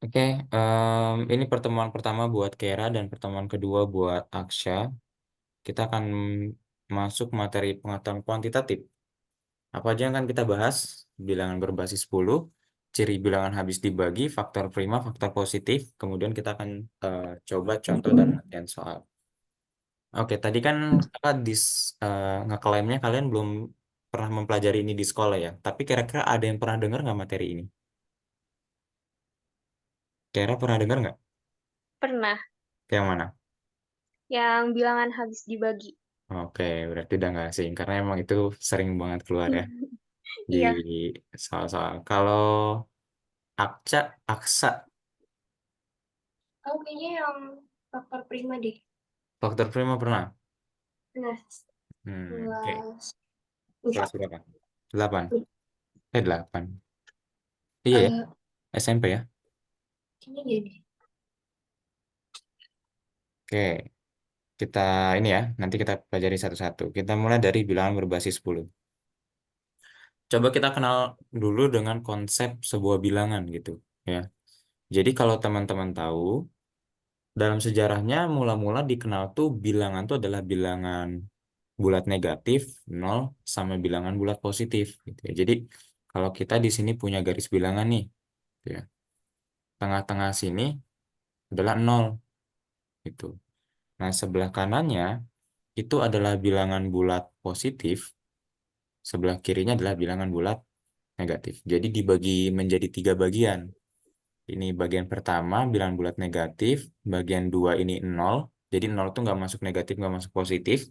Oke, ini pertemuan pertama buat Kera dan pertemuan kedua buat Aksha. Kita akan masuk materi pengetahuan kuantitatif. Apa aja yang akan kita bahas? Bilangan berbasis 10, ciri bilangan habis dibagi, faktor prima, faktor positif. Kemudian kita akan coba contoh dan latihan soal. Oke, tadi kan kakak ngeklaimnya kalian belum pernah mempelajari ini di sekolah ya. Tapi kira-kira ada yang pernah dengar nggak materi ini? Kira pernah dengar nggak? Pernah, Yang mana? yang bilangan habis dibagi. Oke, berarti udah nggak asing karena emang itu sering banget keluar ya di Iya, soal-soal. Kalau aksa, kamu kayaknya yang faktor prima deh. faktor prima pernah? Nah, Oke. kelas Kelas enggak. berapa? 8. 8. Iya ya, Eh, SMP ya. kayaknya dia deh. Oke, kita ini ya, nanti kita pelajari satu-satu. Kita mulai dari bilangan berbasis 10. Coba kita kenal dulu dengan konsep sebuah bilangan gitu ya. Jadi kalau teman-teman tahu, dalam sejarahnya mula-mula dikenal tuh bilangan tuh adalah bilangan bulat negatif 0 sama bilangan bulat positif gitu ya. Jadi kalau kita di sini punya garis bilangan nih gitu ya. Tengah-tengah sini adalah 0 gitu. Nah, sebelah kanannya itu adalah bilangan bulat positif, sebelah kirinya adalah bilangan bulat negatif. Jadi dibagi menjadi 3 bagian. Ini bagian pertama bilangan bulat negatif, bagian dua ini 0. Jadi 0 itu nggak masuk negatif, nggak masuk positif.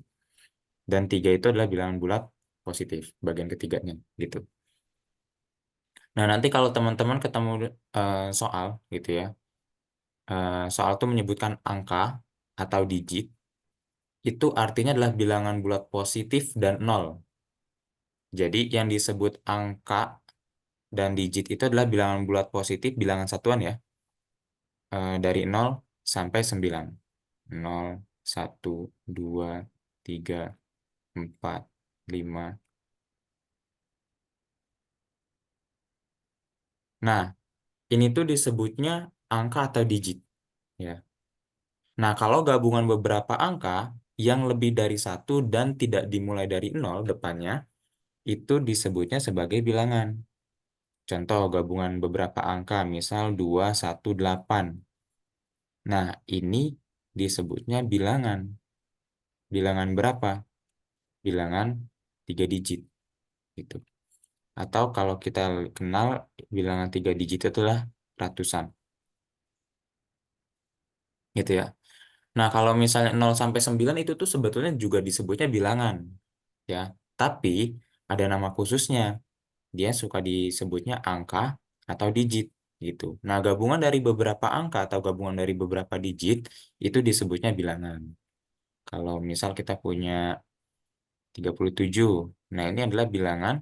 Dan 3 itu adalah bilangan bulat positif, bagian ketiganya gitu. Nah, nanti kalau teman-teman ketemu soal gitu ya, soal itu menyebutkan angka atau digit, itu artinya adalah bilangan bulat positif dan nol. Jadi yang disebut angka dan digit itu adalah bilangan bulat positif, bilangan satuan ya, dari nol sampai 9. 0, 1, 2, 3, 4, 5. Nah, ini tuh disebutnya angka atau digit ya. Nah, kalau gabungan beberapa angka yang lebih dari satu dan tidak dimulai dari nol depannya, itu disebutnya sebagai bilangan. Contoh gabungan beberapa angka, misal 218. Nah, ini disebutnya bilangan. Bilangan berapa? Bilangan 3 digit. Gitu. Atau kalau kita kenal bilangan 3 digit itulah ratusan. Gitu ya. Nah, kalau misalnya 0 sampai 9 itu tuh sebetulnya juga disebutnya bilangan. Ya, tapi ada nama khususnya. Dia suka disebutnya angka atau digit gitu. Nah, gabungan dari beberapa angka atau gabungan dari beberapa digit itu disebutnya bilangan. Kalau misal kita punya 37, nah ini adalah bilangan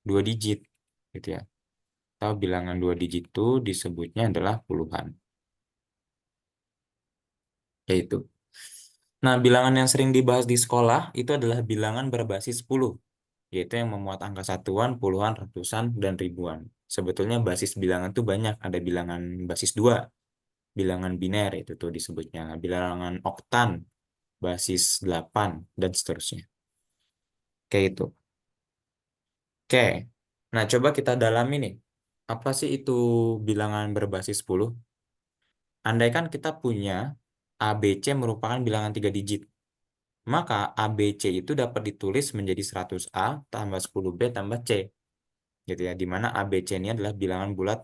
2 digit gitu ya. Atau bilangan 2 digit itu disebutnya adalah puluhan. Yaitu. Nah, bilangan yang sering dibahas di sekolah itu adalah bilangan berbasis 10, yaitu yang memuat angka satuan, puluhan, ratusan, dan ribuan. Sebetulnya basis bilangan tuh banyak. Ada bilangan basis 2, bilangan biner itu tuh disebutnya, bilangan oktan, basis 8, dan seterusnya. Kayak itu. Oke. Nah, coba kita dalami nih. Apa sih itu bilangan berbasis 10? Andaikan kita punya ABC merupakan bilangan 3 digit, maka ABC itu dapat ditulis menjadi 100A tambah 10B tambah C. Gitu ya, di mana ABC ini adalah bilangan bulat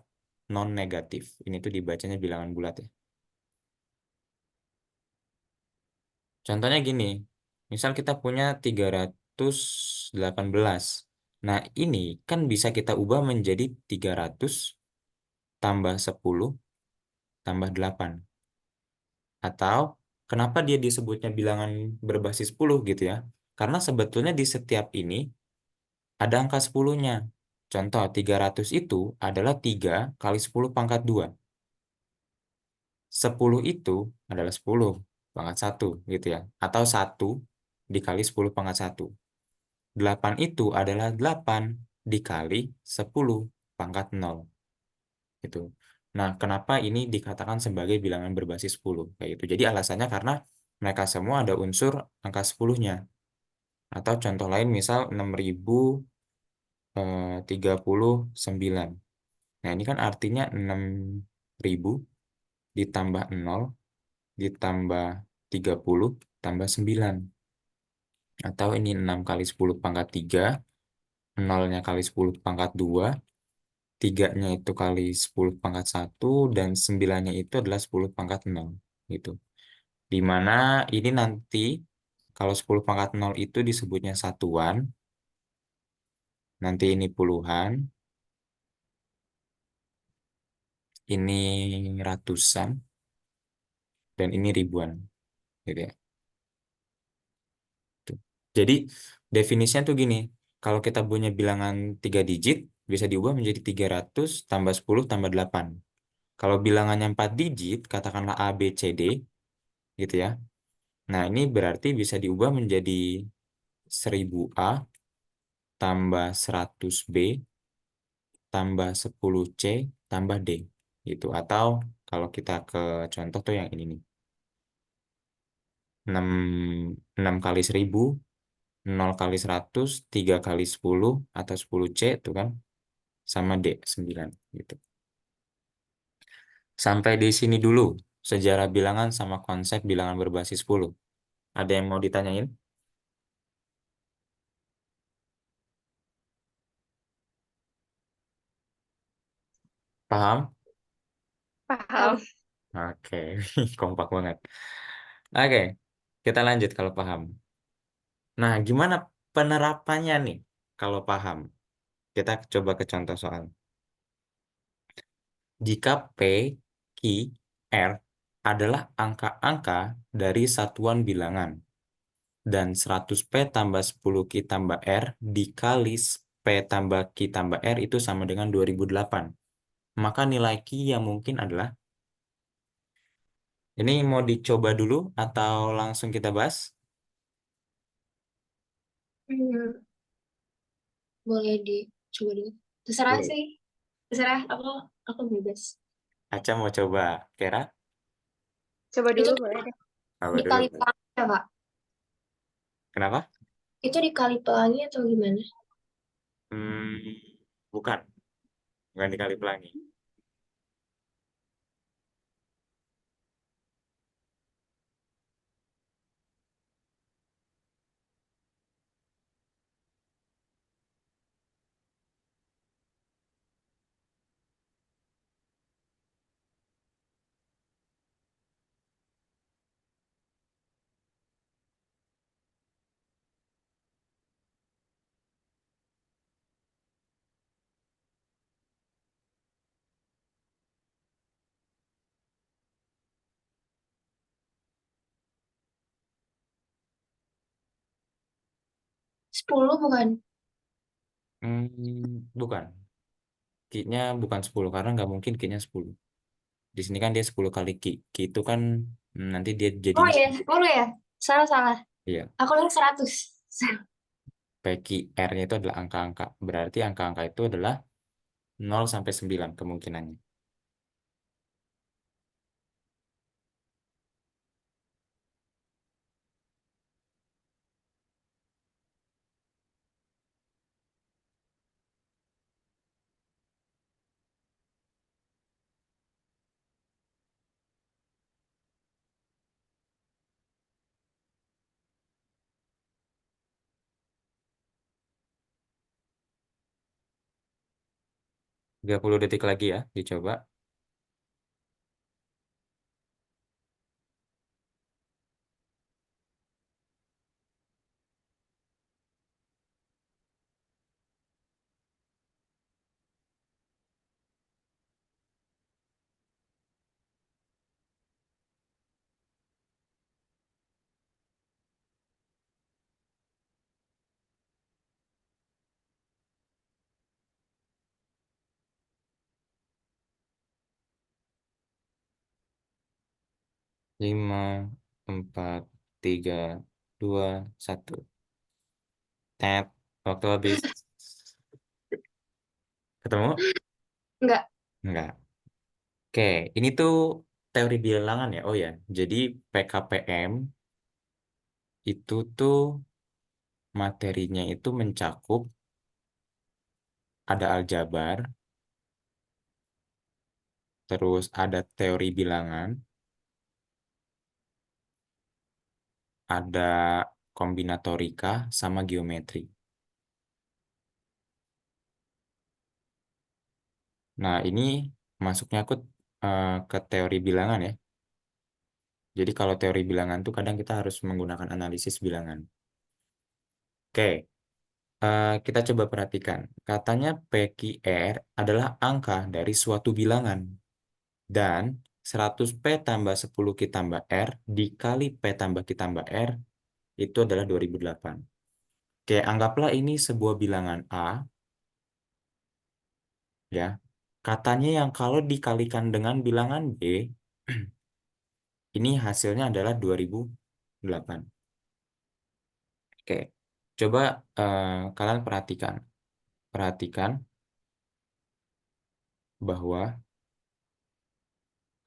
non negatif. Ini tuh dibacanya bilangan bulat ya. Contohnya gini, misal kita punya 318. Nah, ini kan bisa kita ubah menjadi 300 tambah 10 tambah 8. Atau kenapa dia disebutnya bilangan berbasis 10 gitu ya? Karena sebetulnya di setiap ini ada angka 10-nya. Contoh, 300 itu adalah 3 kali 10 pangkat 2. 10 itu adalah 10 pangkat 1 gitu ya. Atau 1 dikali 10 pangkat 1. 8 itu adalah 8 dikali 10 pangkat 0 gitu. Nah, kenapa ini dikatakan sebagai bilangan berbasis 10? Kayak gitu. Jadi alasannya karena mereka semua ada unsur angka 10-nya. Atau contoh lain misal 6.039. Nah, ini kan artinya 6.000 ditambah 0 ditambah 30 tambah 9. Atau ini 6 kali 10 pangkat 3, 0-nya kali 10 pangkat 2, 3-nya itu kali 10 pangkat 1, dan 9-nya itu adalah 10 pangkat 0. Gitu. Di mana ini nanti kalau 10 pangkat 0 itu disebutnya satuan, nanti ini puluhan, ini ratusan, dan ini ribuan. Gitu ya. Tuh. Jadi definisinya tuh gini, kalau kita punya bilangan 3 digit, bisa diubah menjadi 300 tambah 10 tambah 8. Kalau bilangannya 4 digit, katakanlah A, B, C, D, gitu ya. Nah, ini berarti bisa diubah menjadi 1000A tambah 100B tambah 10C tambah D. Gitu. Atau kalau kita ke contoh tuh yang ini nih. 6 6 kali 1000, 0 kali 100, 3 kali 10, atau 10C itu kan sama D, 9. Gitu. Sampai di sini dulu sejarah bilangan sama konsep bilangan berbasis 10. Ada yang mau ditanyain? Paham? Paham. Oke, kompak banget. Oke, kita lanjut kalau paham. Nah, gimana penerapannya nih kalau paham? Kita coba ke contoh soal. Jika P, Q, R adalah angka-angka dari satuan bilangan dan 100P tambah 10Q tambah R dikali P tambah Q tambah R itu sama dengan 2008. Maka nilai Q yang mungkin adalah, ini mau dicoba dulu atau langsung kita bahas? Hmm, boleh dicoba dulu. Terserah Boleh. sih. Terserah, aku bebas. Aca mau coba, Kera? Coba Itu dulu boleh deh. Apa dulu? Dikali pelangi ya, Kak? Kenapa? Itu dikali pelangi atau gimana? Hmm, bukan, bukan dikali pelangi. 10 bukan? Bukan. Ki-nya bukan 10 karena nggak mungkin ki-nya 10. Di sini kan dia 10 kali ki. Ki itu kan nanti dia Oh jadinya ya, 10 ya? Salah, salah. iya. Aku lihat 100. PQ R-nya itu adalah angka-angka. Berarti angka-angka itu adalah 0 sampai 9 kemungkinannya. 30 detik lagi ya, dicoba. 5, 4, 3, 2, 1. Tet, waktu habis. Ketemu? Enggak. Enggak. Oke, ini tuh teori bilangan ya. Oh ya, jadi PKPM itu tuh materinya itu mencakup ada aljabar, terus ada teori bilangan, ada kombinatorika, sama geometri. Nah, ini masuknya aku ke teori bilangan ya. Jadi kalau teori bilangan tuh kadang kita harus menggunakan analisis bilangan. Oke, kita coba perhatikan. Katanya PQR adalah angka dari suatu bilangan. Dan 100P tambah 10Q tambah R dikali P tambah Q tambah R itu adalah 2008. Oke, anggaplah ini sebuah bilangan A, ya. Katanya yang kalau dikalikan dengan bilangan B, ini hasilnya adalah 2008. Oke, coba kalian perhatikan. Perhatikan bahwa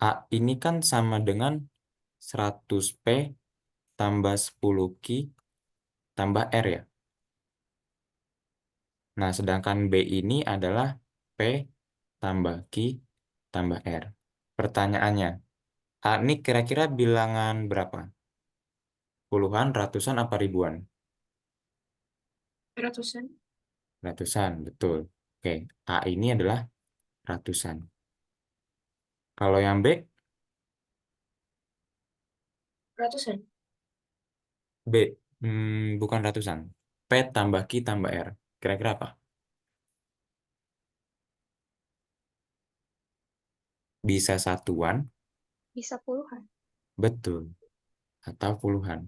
A ini kan sama dengan 100P tambah 10Q tambah R ya. Nah, sedangkan B ini adalah P tambah Q tambah R. Pertanyaannya, A ini kira-kira bilangan berapa? Puluhan, ratusan, apa ribuan? Ratusan. Ratusan, betul. Oke, A ini adalah ratusan. Kalau yang B, Ratusan. B bukan ratusan. P tambah Q tambah R. Kira-kira apa? Bisa satuan, Bisa puluhan. betul. Atau puluhan.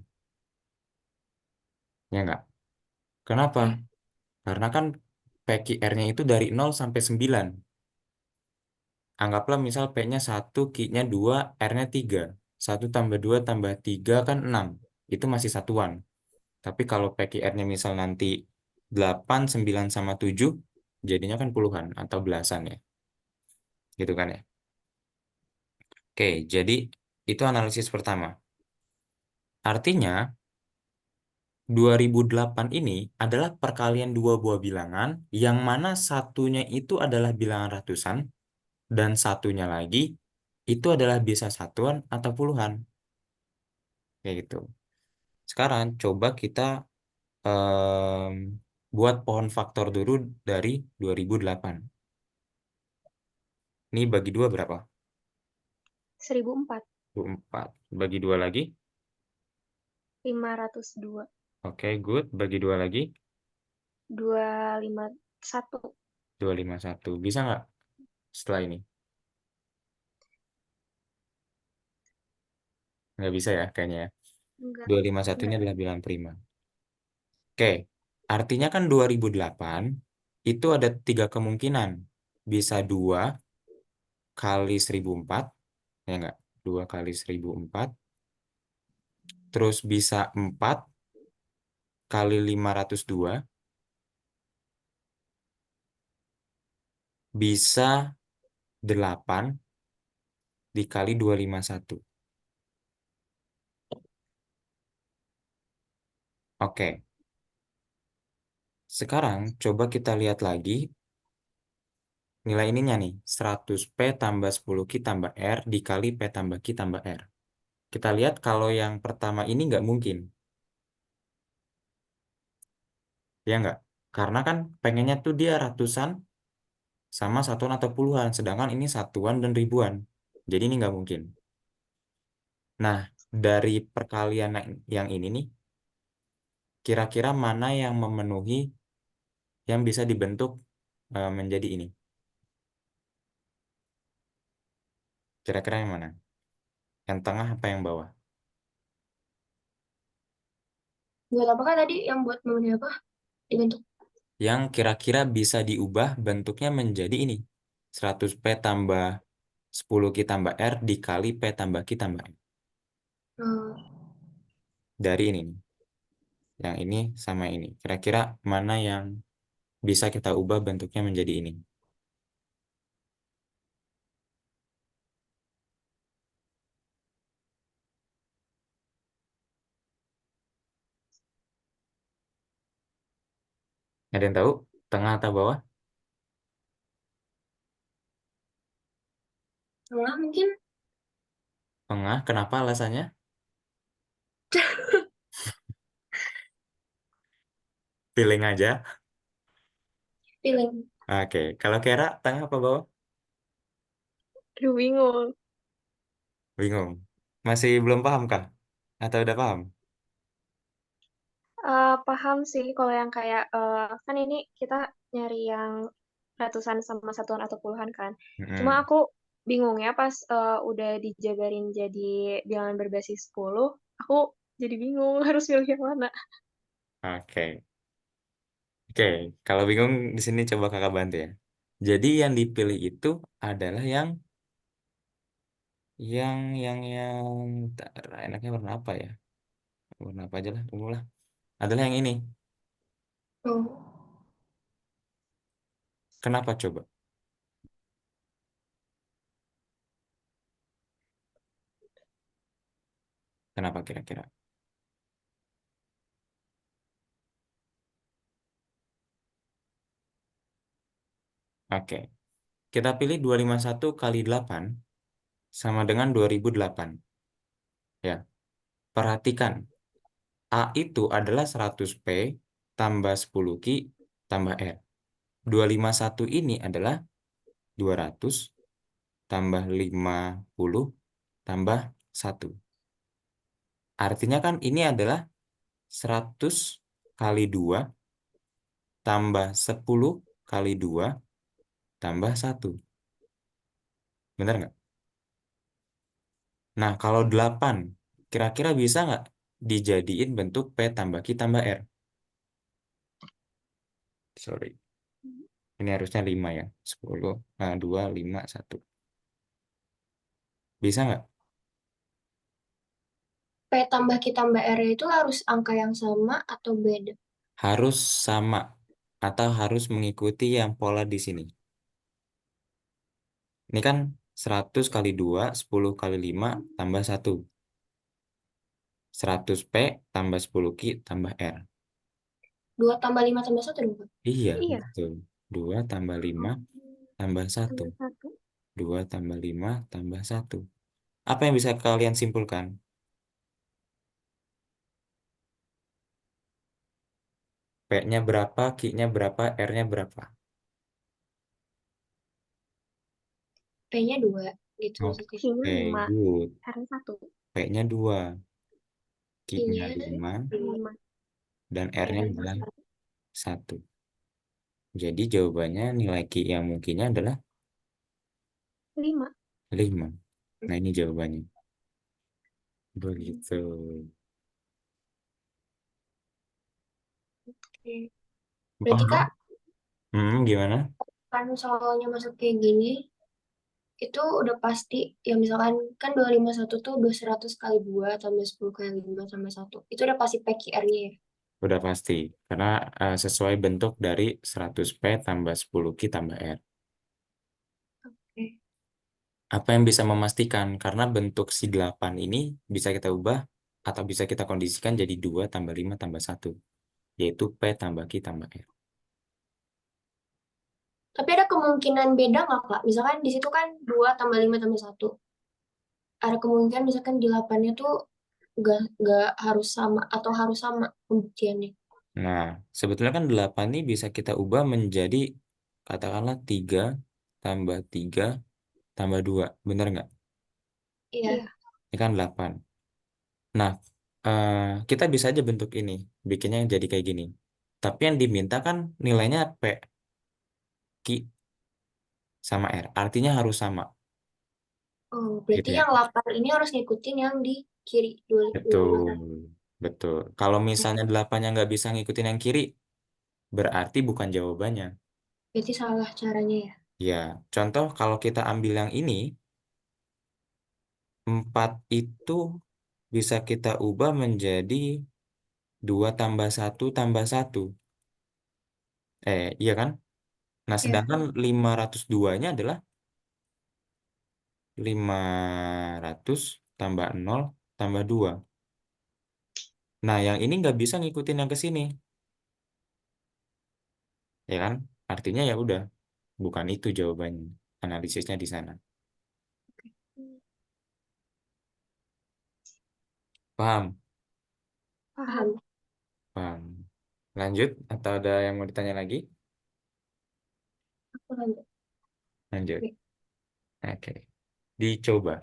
Ya enggak? Kenapa? Ya. Karena kan PQR-nya itu dari 0 sampai 9. Anggaplah misal P-nya 1, Q-nya 2, R-nya 3. 1 tambah 2 tambah 3 kan 6. Itu masih satuan. Tapi kalau PQR-nya misal nanti 8, 9, sama 7, jadinya kan puluhan atau belasan ya. Gitu kan ya. Oke, jadi itu analisis pertama. Artinya 2008 ini adalah perkalian dua buah bilangan yang mana satunya itu adalah bilangan ratusan dan satunya lagi itu adalah bisa satuan atau puluhan. Kayak gitu. Sekarang coba kita em, buat pohon faktor dulu dari 2008. Ini bagi dua berapa? 1004. 24. Bagi dua lagi. 502. Oke, good. Bagi dua lagi. 251. 251. Bisa nggak setelah ini? Nggak bisa ya kayaknya ya. Enggak. 251 ini Enggak. adalah bilangan prima. Oke, artinya kan 2008 itu ada tiga kemungkinan. Bisa 2 kali 1004, ya nggak? 2 kali 1004, terus bisa 4 kali 502, bisa 8 dikali 251. Oke, sekarang coba kita lihat lagi nilai ininya nih. 100P tambah 10Q tambah R dikali P tambah Q tambah R. Kita lihat kalau yang pertama ini nggak mungkin. Ya nggak? Karena kan pengennya tuh dia ratusan sama satuan atau puluhan. Sedangkan ini satuan dan ribuan. Jadi ini nggak mungkin. Nah, dari perkalian yang ini nih, kira-kira mana yang memenuhi yang bisa dibentuk menjadi ini? Kira-kira yang mana? Yang tengah apa yang bawah? Buat apa kan tadi yang buat memenuhi apa? Dibentuk. Yang kira-kira bisa diubah bentuknya menjadi ini. 100P tambah 10Q tambah R dikali P tambah Q tambah R. Hmm, Dari ini nih. Yang ini sama ini. Kira-kira mana yang bisa kita ubah bentuknya menjadi ini? Ada yang tahu? Tengah atau bawah? Tengah mungkin. Tengah. Kenapa alasannya? Feeling aja. Feeling. Oke. Kalau Kera, tengah apa bawah? Aduh, bingung. Bingung. Masih belum paham kah? Atau udah paham? Paham sih kalau yang kayak kan ini kita nyari yang ratusan sama satuan atau puluhan kan. Cuma Mm-mm. aku bingung ya pas udah dijabarin jadi bilangan berbasis 10, aku jadi bingung harus milih yang mana. Oke. Oke. Kalau bingung di sini coba kakak bantu ya. Jadi yang dipilih itu adalah yang Bentar, enaknya warna apa ya? Warna apa aja lah, ungu lah. Adalah yang ini. Oh. Kenapa coba? Kenapa kira-kira? Oke. Kita pilih 251 kali 8 sama dengan 2008. Ya. Perhatikan. A itu adalah 100P tambah 10Q tambah R. 251 ini adalah 200 tambah 50 tambah 1. Artinya kan ini adalah 100 kali 2 tambah 10 kali 2 tambah 1. Benar nggak? Nah, kalau 8, kira-kira bisa nggak dijadiin bentuk P tambah Q tambah R? Sorry, ini harusnya 5 ya. 10, 2, 5, 1. Bisa nggak? P tambah Q tambah R itu harus angka yang sama atau beda? Harus sama atau harus mengikuti yang pola di sini. Ini kan 100 kali 2, 10 kali 5 tambah 1. 100P tambah 10Q tambah R. 2 tambah 5 tambah 1 dong, Kak? Iya, Iya, betul. 2 tambah 5 tambah 1. tambah 1. 2 tambah 5 tambah 1. Apa yang bisa kalian simpulkan? P-nya berapa, Q-nya berapa, R-nya berapa? P-nya 2 gitu maksudnya. Q-nya Oke, 5, good. R-nya 1. P-nya 2, Q-nya Q-nya 5, 5, dan R-nya R-nya adalah 1. 1. Jadi jawabannya nilai Q yang mungkinnya adalah 5. 5. Nah, ini jawabannya. Begitu. Oke. Berarti Kak, Paham? Gimana? kan soalnya masuk kayak gini, itu udah pasti, ya misalkan kan 251 tuh udah 100 kali 2 tambah 10 kali 5 tambah 1. Itu udah pasti PQR-nya ya. Udah pasti. Karena sesuai bentuk dari 100P tambah 10Q tambah R. Oke. Apa yang bisa memastikan? Karena bentuk si 8 ini bisa kita ubah atau bisa kita kondisikan jadi 2 tambah 5 tambah 1. Yaitu P tambah Q tambah R. Tapi ada kemungkinan beda nggak Kak? Misalkan di situ kan 2 tambah 5 tambah 1. Ada kemungkinan misalkan di 8-nya tuh nggak harus sama atau harus sama pembuktiannya. Nah, sebetulnya kan 8 ini bisa kita ubah menjadi katakanlah 3 tambah 3 tambah 2. Bener nggak? Iya. Iya. Ini kan 8. Nah, eh, kita bisa aja bentuk ini. Bikinnya jadi kayak gini. Tapi yang diminta kan nilainya P, Q, sama R. Artinya harus sama. Oh, Gitu berarti ya. yang 8 ini harus ngikutin yang di kiri Betul. 251. Betul. Kalau misalnya 8-nya nggak bisa ngikutin yang kiri, berarti bukan jawabannya. Berarti salah caranya ya. Ya, contoh kalau kita ambil yang ini, 4 itu bisa kita ubah menjadi 2 tambah satu tambah satu. Iya kan? Nah, Iya. sedangkan 502-nya adalah 500 tambah nol tambah 2. Nah, yang ini nggak bisa ngikutin yang ke sini. ya kan? Artinya ya udah, bukan itu jawabannya. Analisisnya di sana. Paham? Paham. Paham. Paham. Lanjut, atau ada yang mau ditanya lagi? Aku lanjut. Lanjut. Oke. Oke. Dicoba.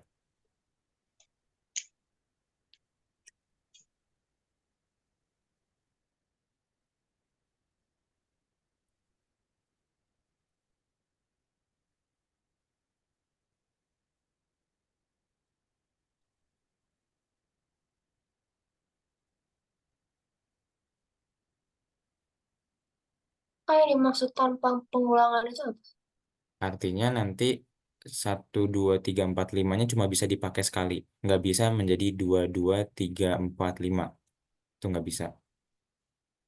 Oh, yang dimaksud tanpa pengulangan itu apa? Artinya nanti 1, 2, 3, 4, 5-nya cuma bisa dipakai sekali. Nggak bisa menjadi 2, 2, 3, 4, 5. Itu nggak bisa.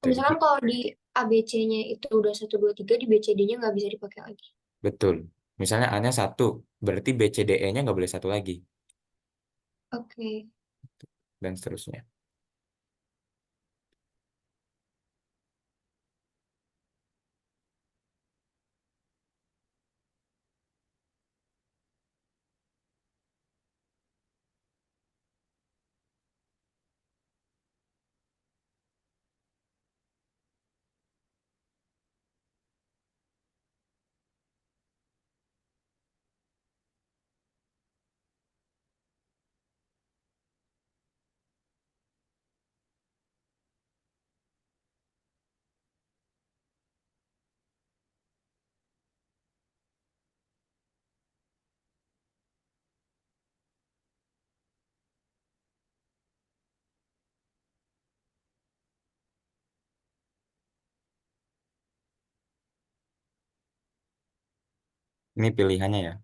Jadi, Misalkan kalau di ABC-nya itu udah 1, 2, 3, di BCD-nya nggak bisa dipakai lagi. betul. Misalnya A-nya 1, berarti B, C, D, E-nya nggak boleh satu lagi. Oke. Dan seterusnya. Ini pilihannya ya.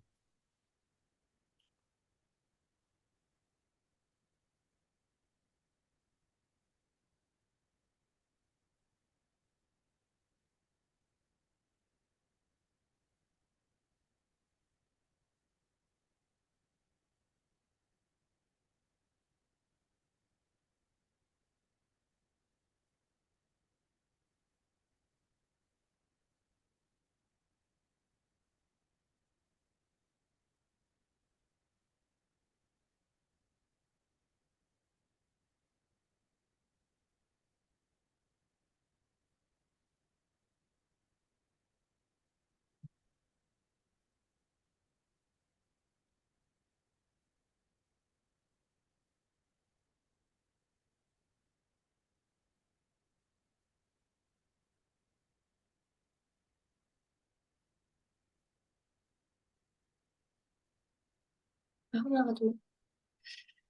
Aku nggak ketemu.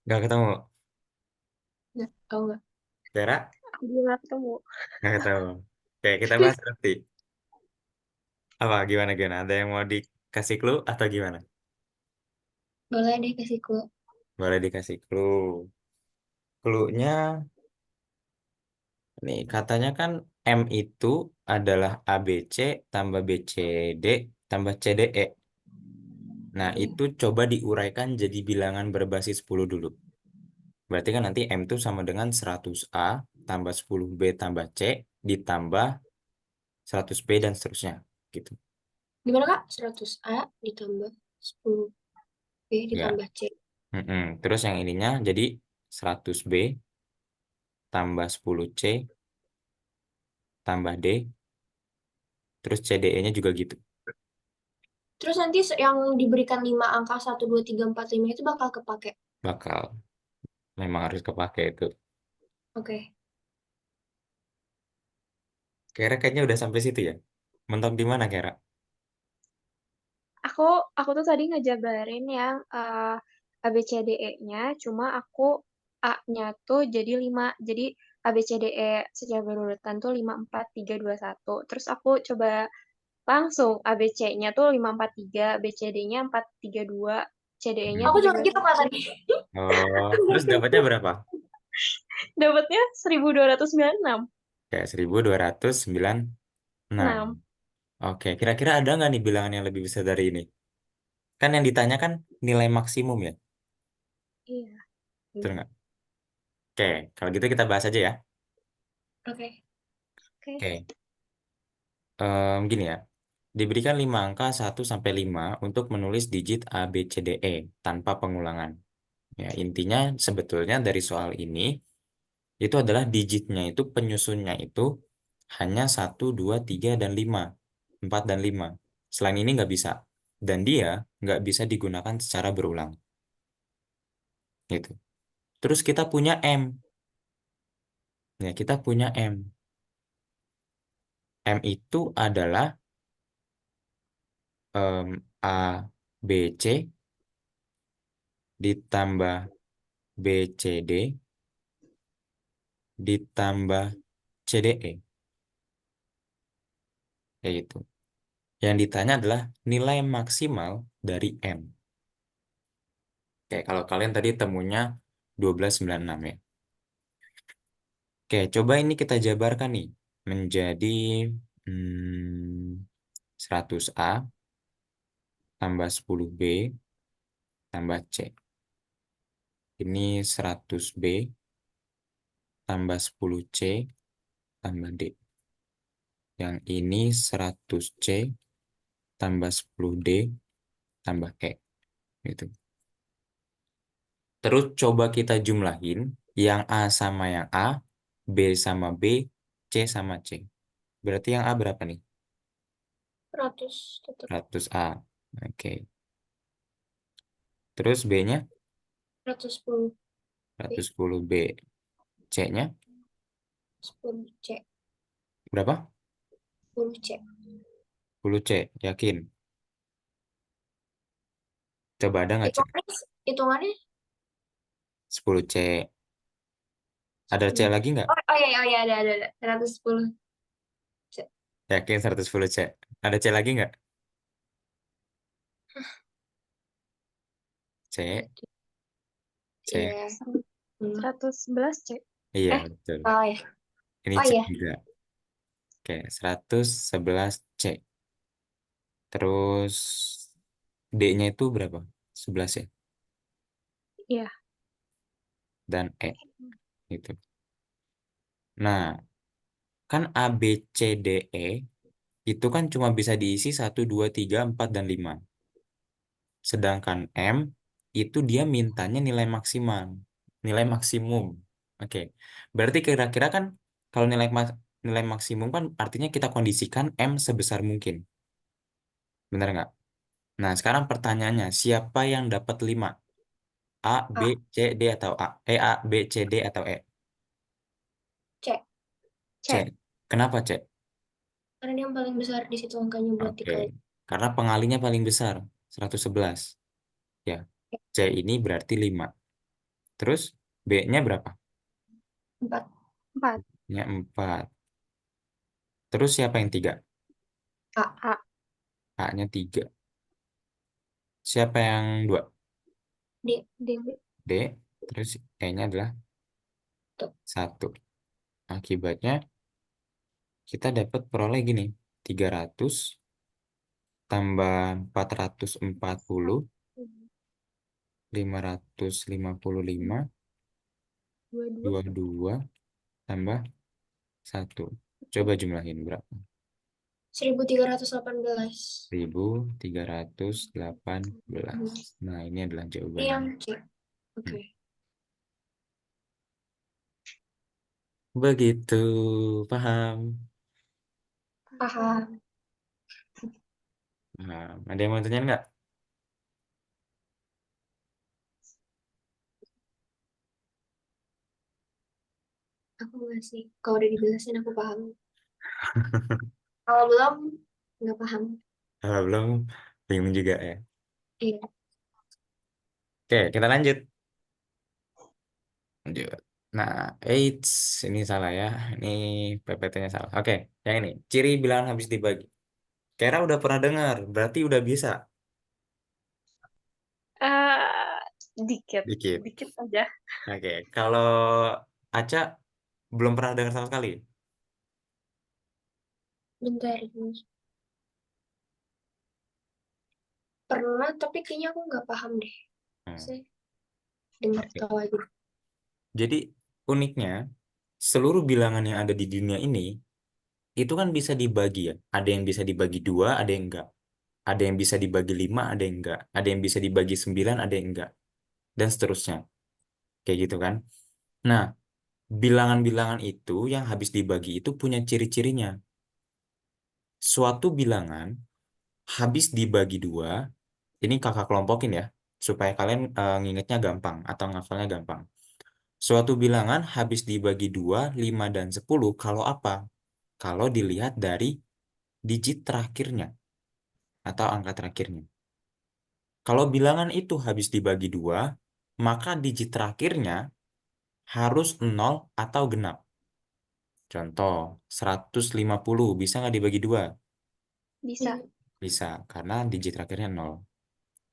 Nggak ketemu. Nggak, tahu nggak? Kira? Aku juga nggak ketemu. Nggak ketemu. Oke, kita bahas nanti. Apa, gimana, gimana? Ada yang mau dikasih clue atau gimana? Boleh deh kasih clue. Boleh dikasih clue. Clue-nya, nih, katanya kan M itu adalah ABC tambah BCD tambah CDE. Nah, itu coba diuraikan jadi bilangan berbasis 10 dulu. Berarti kan nanti M itu sama dengan 100A tambah 10B tambah C ditambah 100B dan seterusnya. Gitu. Gimana Kak? 100A ditambah 10B Ya. ditambah C. Mm-mm. Terus yang ininya jadi 100B tambah 10C tambah D, terus CDE-nya juga gitu. Terus nanti yang diberikan 5 angka 1, 2, 3, 4, 5 itu bakal kepake. Bakal. Memang harus kepake itu. Oke. Kira kayaknya udah sampai situ ya. Mentok di mana, Kira? Aku aku tuh tadi ngejabarin yang ABCDE-nya, cuma aku A-nya tuh jadi 5. Jadi ABCDE secara berurutan tuh 5, 4, 3, 2, 1. Terus aku coba langsung ABC-nya tuh 5, 4, 3, BCD-nya 4, 3, 2, CDE-nya Aku Hmm. tiga juga dua gitu Kak satu. tadi. Oh, terus dapatnya berapa? Dapatnya 1296. Kayak 1296. 6. Oke, kira-kira ada nggak nih bilangan yang lebih besar dari ini? Kan yang ditanya kan nilai maksimum ya, Iya. betul nggak? Oke, kalau gitu kita bahas aja ya. Oke. Oke. Oke, Gini ya. Diberikan 5 angka 1 sampai 5 untuk menulis digit A, B, C, D, E tanpa pengulangan. Ya, intinya sebetulnya dari soal ini itu adalah digitnya itu penyusunnya itu hanya 1, 2, 3, dan 5. 4 dan 5. Selain ini nggak bisa. Dan dia nggak bisa digunakan secara berulang. Gitu. Terus kita punya M. Ya, kita punya M. M itu adalah A, B, C ditambah B, C, D ditambah C, D, E. Kayak gitu. Yang ditanya adalah nilai maksimal dari M. Oke, kalau kalian tadi temunya 1296 ya. Oke, coba ini kita jabarkan nih menjadi 100A tambah 10B tambah C. Ini 100B tambah 10C tambah D. Yang ini 100C tambah 10D tambah E. Gitu. Terus coba kita jumlahin yang A sama yang A, B sama B, C sama C. Berarti yang A berapa nih? 100 tetap 100A. Oke. Terus B-nya 110 B 110B. C-nya 10 C berapa? 10 C 10C. Yakin? Coba ada nggak C? hitungannya hitungannya 10C. Ada C 10 lagi nggak? oh iya oh iya ada 110 C Yakin 110C. Ada C lagi nggak? C, berarti C. iya 111 C. Iya, Eh, betul. oh ya Ini oh C iya juga. Oke, 111C. Terus D-nya itu berapa? 11 ya? iya. Dan E. Gitu. Nah, kan A, B, C, D, E itu kan cuma bisa diisi 1, 2, 3, 4, dan 5. Sedangkan M itu dia mintanya nilai maksimal. Nilai maksimum. Oke. Berarti kira-kira kan kalau nilai maksimum kan artinya kita kondisikan M sebesar mungkin. Benar nggak? Nah, sekarang pertanyaannya, siapa yang dapat 5? A, B, A C, D, atau A? A, B, C, D, atau E? C C. C. Kenapa C? karena dia yang paling besar di situ angkanya buat Oke. dikali Karena pengalinya paling besar, 111. Ya. C ini berarti 5. Terus B-nya berapa? 4 4. Nya 4. Terus siapa yang 3? A A. A-nya 3. Siapa yang 2? D D. D. Terus E-nya adalah tuh 1. Akibatnya kita dapat peroleh gini. 300 tambah 440, 555, 22. 22 tambah 1. Coba jumlahin berapa? 1318 1318. Nah, ini adalah yang jawabannya. C oke Begitu, paham? paham Nah, ada yang mau tanya nggak? aku nggak sih kalau udah dijelasin aku paham kalau belum nggak paham Kalau belum, bingung juga ya. iya Oke, kita lanjut. Lanjut. Nah, eits, ini salah ya. Ini PPT-nya salah. Oke, yang ini. Ciri bilangan habis dibagi. Kira udah pernah dengar, berarti udah bisa. Eh, dikit. Dikit. Dikit aja. Oke, kalau Aca belum pernah dengar sama sekali. bentar ini pernah tapi kayaknya aku nggak paham deh Hmm, saya dengar Oke. tahu aja Jadi uniknya, seluruh bilangan yang ada di dunia ini itu kan bisa dibagi ya. Ada yang bisa dibagi dua, ada yang enggak. Ada yang bisa dibagi lima, ada yang enggak. Ada yang bisa dibagi sembilan, ada yang enggak. Dan seterusnya. Kayak gitu kan. Nah, bilangan-bilangan itu yang habis dibagi itu punya ciri-cirinya. Suatu bilangan habis dibagi dua, ini kakak kelompokin ya, supaya kalian ngingetnya gampang atau ngafalnya gampang. Suatu bilangan habis dibagi dua, 5 dan 10 kalau apa? Kalau dilihat dari digit terakhirnya atau angka terakhirnya. Kalau bilangan itu habis dibagi dua, maka digit terakhirnya harus nol atau genap. Contoh, 150 bisa nggak dibagi dua? Bisa. Iya. Bisa, karena digit terakhirnya nol.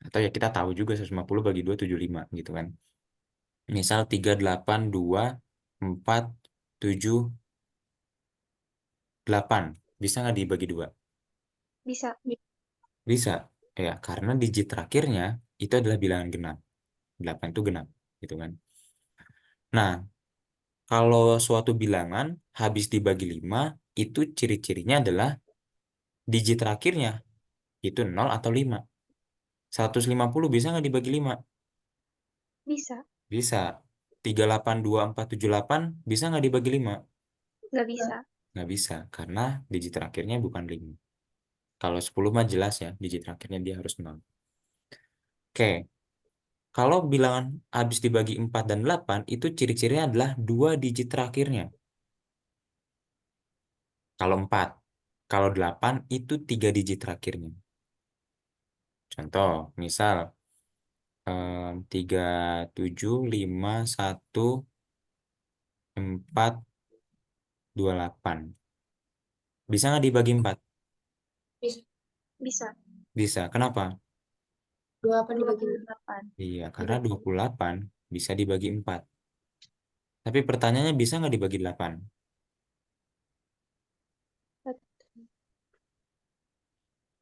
Atau ya kita tahu juga 150 bagi 2 75 gitu kan. Misal 3 8 2 4 7 8. Bisa nggak dibagi dua? Bisa. Bisa. Ya, karena digit terakhirnya itu adalah bilangan genap. 8 itu genap gitu kan. Nah, kalau suatu bilangan habis dibagi 5 itu ciri-cirinya adalah digit terakhirnya itu 0 atau 5. 150 bisa nggak dibagi 5? Bisa. Bisa. 3 8 2 4 7 8 bisa nggak dibagi 5? Nggak bisa. Nggak bisa, karena digit terakhirnya bukan 5. Kalau 10 mah jelas ya, digit terakhirnya dia harus 0. Oke, kalau bilangan habis dibagi 4 dan 8, itu ciri-cirinya adalah dua digit terakhirnya. Kalau 4. Kalau 8, itu tiga digit terakhirnya. Contoh, misal 3, 7, 5, 1, 4, 2, 8. Bisa nggak dibagi 4? Bisa. Bisa. Bisa. Kenapa? 28 dibagi 4. 28. Iya, karena Dibagi 28 bisa dibagi 4. Tapi pertanyaannya bisa nggak dibagi 8?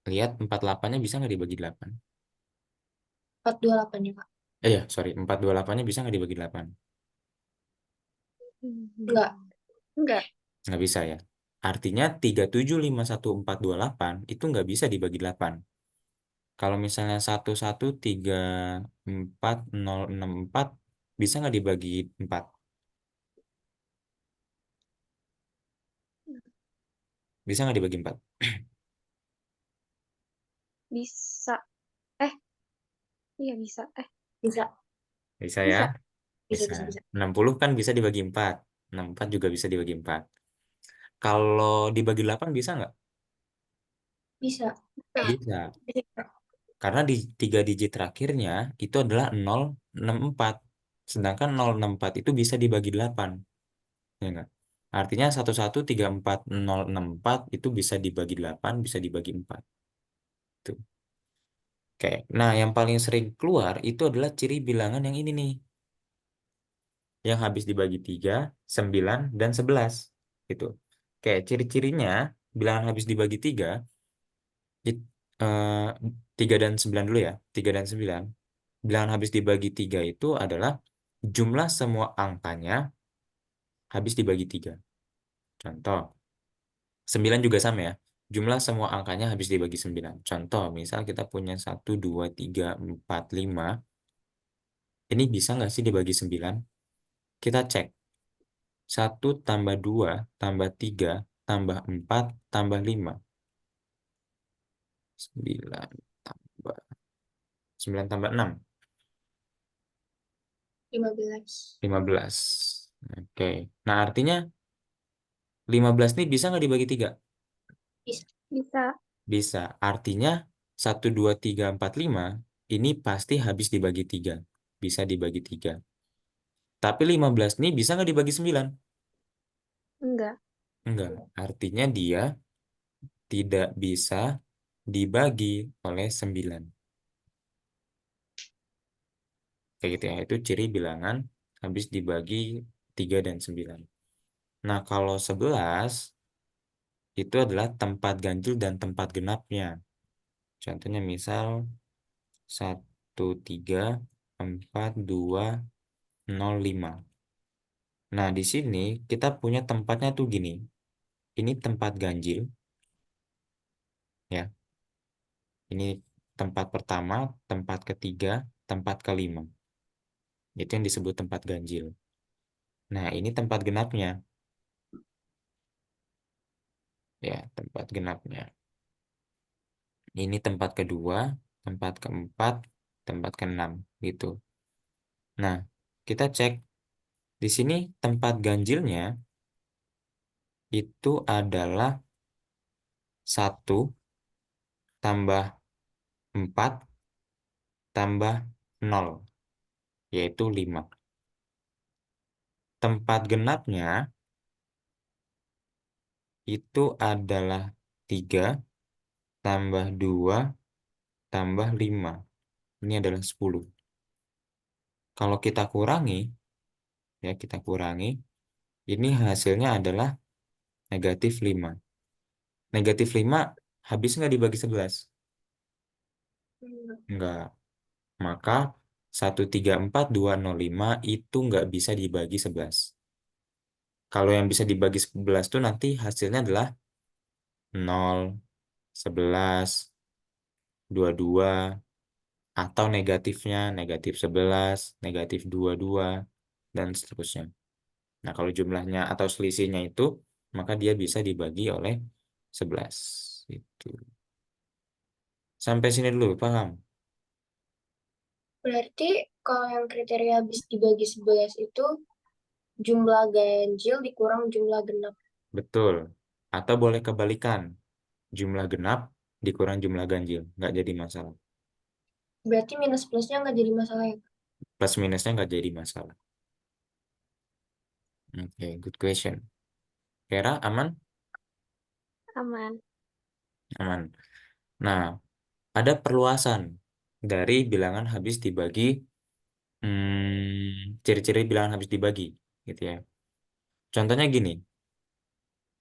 Lihat 48-nya bisa nggak dibagi 8? 428 ya, Kak? Ya, sorry. 428-nya bisa nggak dibagi 8? Enggak. Enggak. Nggak bisa ya. Artinya 3751 428 itu nggak bisa dibagi 8. Kalau misalnya 1134064 bisa nggak dibagi 4? Bisa nggak dibagi 4? Bisa. Eh, iya bisa. Bisa. Bisa ya. Bisa. Bisa, Bisa. bisa, bisa. 60 kan bisa dibagi 4. 64 juga bisa dibagi 4. Kalau dibagi 8 bisa nggak? Bisa. Bisa. Bisa. Bisa. Karena di tiga digit terakhirnya itu adalah 064. Sedangkan 064 itu bisa dibagi 8. Ya nggak? Artinya 1134064 itu bisa dibagi 8, bisa dibagi 4. Tuh. Oke. Nah, yang paling sering keluar itu adalah ciri bilangan yang ini nih. Yang habis dibagi 3, 9, dan 11. Gitu. Oke, ciri-cirinya bilangan habis dibagi 3, it- eh, 3 dan 9 dulu ya. 3 dan 9. Bilangan habis dibagi 3 itu adalah jumlah semua angkanya habis dibagi 3. Contoh, 9 juga sama ya. Jumlah semua angkanya habis dibagi 9. Contoh, misal kita punya 1, 2, 3, 4, 5. Ini bisa nggak sih dibagi 9? Kita cek. 1 tambah 2 tambah 3 tambah 4 tambah 5. 9 tambah 9 tambah 6. 15. 15. Oke. Nah, artinya 15 ini bisa nggak dibagi 3? Bisa. Bisa. Bisa. Artinya 1, 2, 3, 4, 5 ini pasti habis dibagi 3. Bisa dibagi 3. Tapi 15 ini bisa nggak dibagi 9? Enggak. Enggak. Artinya dia tidak bisa dibagi oleh 9. Kayak gitu ya. Itu ciri bilangan habis dibagi 3 dan 9. Nah, kalau 11 itu adalah tempat ganjil dan tempat genapnya. Contohnya misal 1, 3, 4, 2, 0, 5. Nah, di sini kita punya tempatnya tuh gini. ini tempat ganjil, ya. Ini tempat pertama, tempat ketiga, tempat kelima. Itu yang disebut tempat ganjil. Nah, ini tempat genapnya, ya, tempat genapnya. Ini tempat kedua, tempat keempat, tempat keenam, gitu. Nah, kita cek di sini tempat ganjilnya itu adalah 1 tambah 4 tambah 0, yaitu 5. Tempat genapnya itu adalah 3 tambah 2 tambah 5. Ini adalah 10. Kalau kita kurangi, ya kita kurangi, ini hasilnya adalah -5. -5 habis nggak dibagi 11? Hmm. Nggak. Maka 134,205 itu nggak bisa dibagi 11. Kalau yang bisa dibagi 11 tuh nanti hasilnya adalah 0, 11, 22, atau negatifnya -11, -22, dan seterusnya. Nah, kalau jumlahnya atau selisihnya itu, maka dia bisa dibagi oleh 11. Itu. Sampai sini dulu, paham? Berarti kalau yang kriteria habis dibagi 11 itu jumlah ganjil dikurang jumlah genap. Betul. Atau boleh kebalikan, jumlah genap dikurang jumlah ganjil. Nggak jadi masalah. Berarti minus plusnya nggak jadi masalah ya, Kak? Plus minusnya nggak jadi masalah. Oke, good question. Kira aman? Aman. Aman. Nah, ada perluasan dari bilangan habis dibagi, ciri-ciri bilangan habis dibagi, gitu ya. Contohnya gini,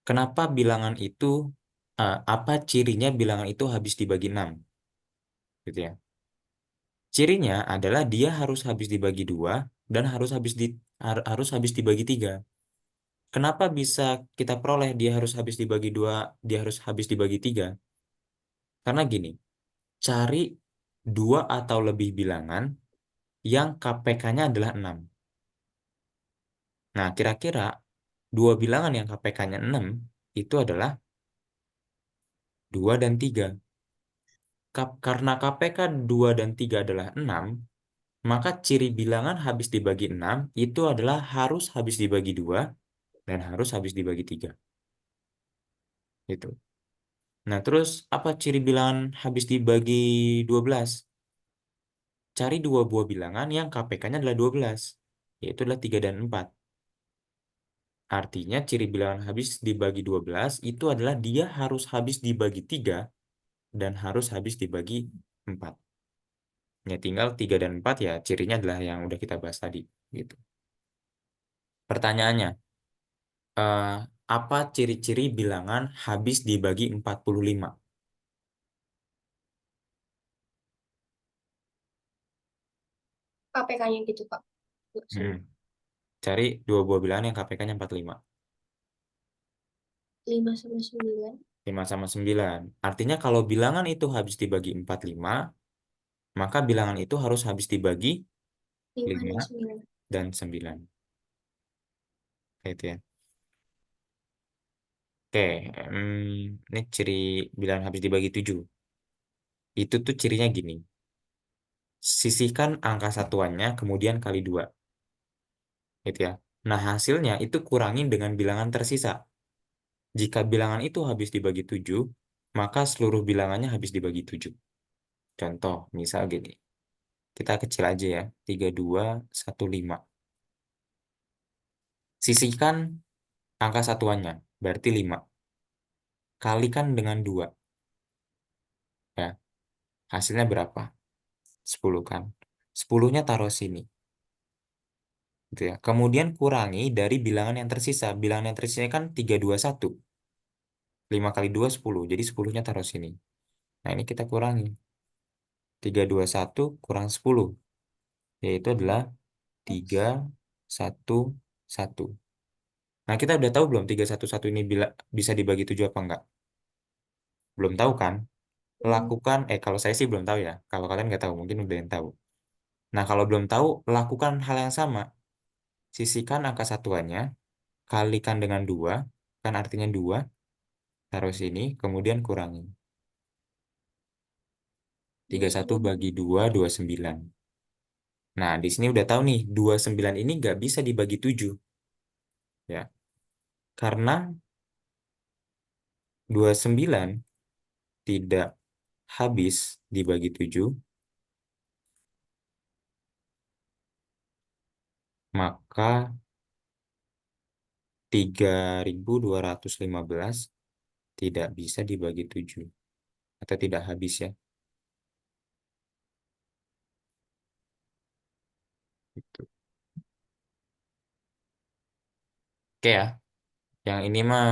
kenapa bilangan itu, apa cirinya bilangan itu habis dibagi 6, gitu ya. Cirinya adalah dia harus habis dibagi 2 dan harus habis dibagi 3. Kenapa bisa kita peroleh dia harus habis dibagi 2, dia harus habis dibagi 3? Karena gini, cari 2 atau lebih bilangan yang KPK-nya adalah 6. Nah, kira-kira 2 bilangan yang KPK-nya 6 itu adalah 2 dan 3. Karena KPK 2 dan 3 adalah 6, maka ciri bilangan habis dibagi 6 itu adalah harus habis dibagi 2 dan harus habis dibagi 3. Gitu. Nah, terus apa ciri bilangan habis dibagi 12? Cari 2 buah bilangan yang KPK-nya adalah 12, yaitu adalah 3 dan 4. Artinya ciri bilangan habis dibagi 12 itu adalah dia harus habis dibagi 3 dan harus habis dibagi 4. Ya tinggal 3 dan 4 ya cirinya adalah yang udah kita bahas tadi. Gitu. Pertanyaannya, eh, apa ciri-ciri bilangan habis dibagi 45? KPK-nya gitu, Kak. Hmm. Cari 2 buah bilangan yang KPK-nya 45. 5 sama 9. 5 sama 9. Artinya kalau bilangan itu habis dibagi 45, maka bilangan itu harus habis dibagi 5 5 dan 9. dan 9. Gitu ya. Oke, ini ciri bilangan habis dibagi 7. Itu tuh cirinya gini. Sisihkan angka satuannya, kemudian kali 2. Gitu ya. Nah, hasilnya itu kurangin dengan bilangan tersisa. Jika bilangan itu habis dibagi 7, maka seluruh bilangannya habis dibagi 7. Contoh, misal gini. Kita kecil aja ya. 3215. Sisihkan angka satuannya, berarti 5. Kalikan dengan 2. Ya, hasilnya berapa? 10 kan. 10-nya taruh sini. Gitu ya. Kemudian kurangi dari bilangan yang tersisa. Bilangan yang tersisa kan 321. 5 kali 2, 10. Jadi 10-nya taruh sini. Nah, ini kita kurangi. 321 kurang 10. Yaitu adalah 311. Nah, kita udah tahu belum 311 ini bisa dibagi 7 apa enggak? Belum tahu kan? Hmm, Lakukan, kalau saya sih belum tahu ya. Kalau kalian nggak tahu, mungkin udah yang tahu. Nah, kalau belum tahu, lakukan hal yang sama. Sisihkan angka satuannya, kalikan dengan 2, kan artinya 2, taruh sini, kemudian kurangi. 31 bagi 2, 29. Nah, di sini udah tahu nih, 29 ini nggak bisa dibagi 7. Ya, karena 29 tidak habis dibagi 7, maka 3.215 tidak bisa dibagi 7 atau tidak habis ya. Gitu. Oke ya, yang ini mah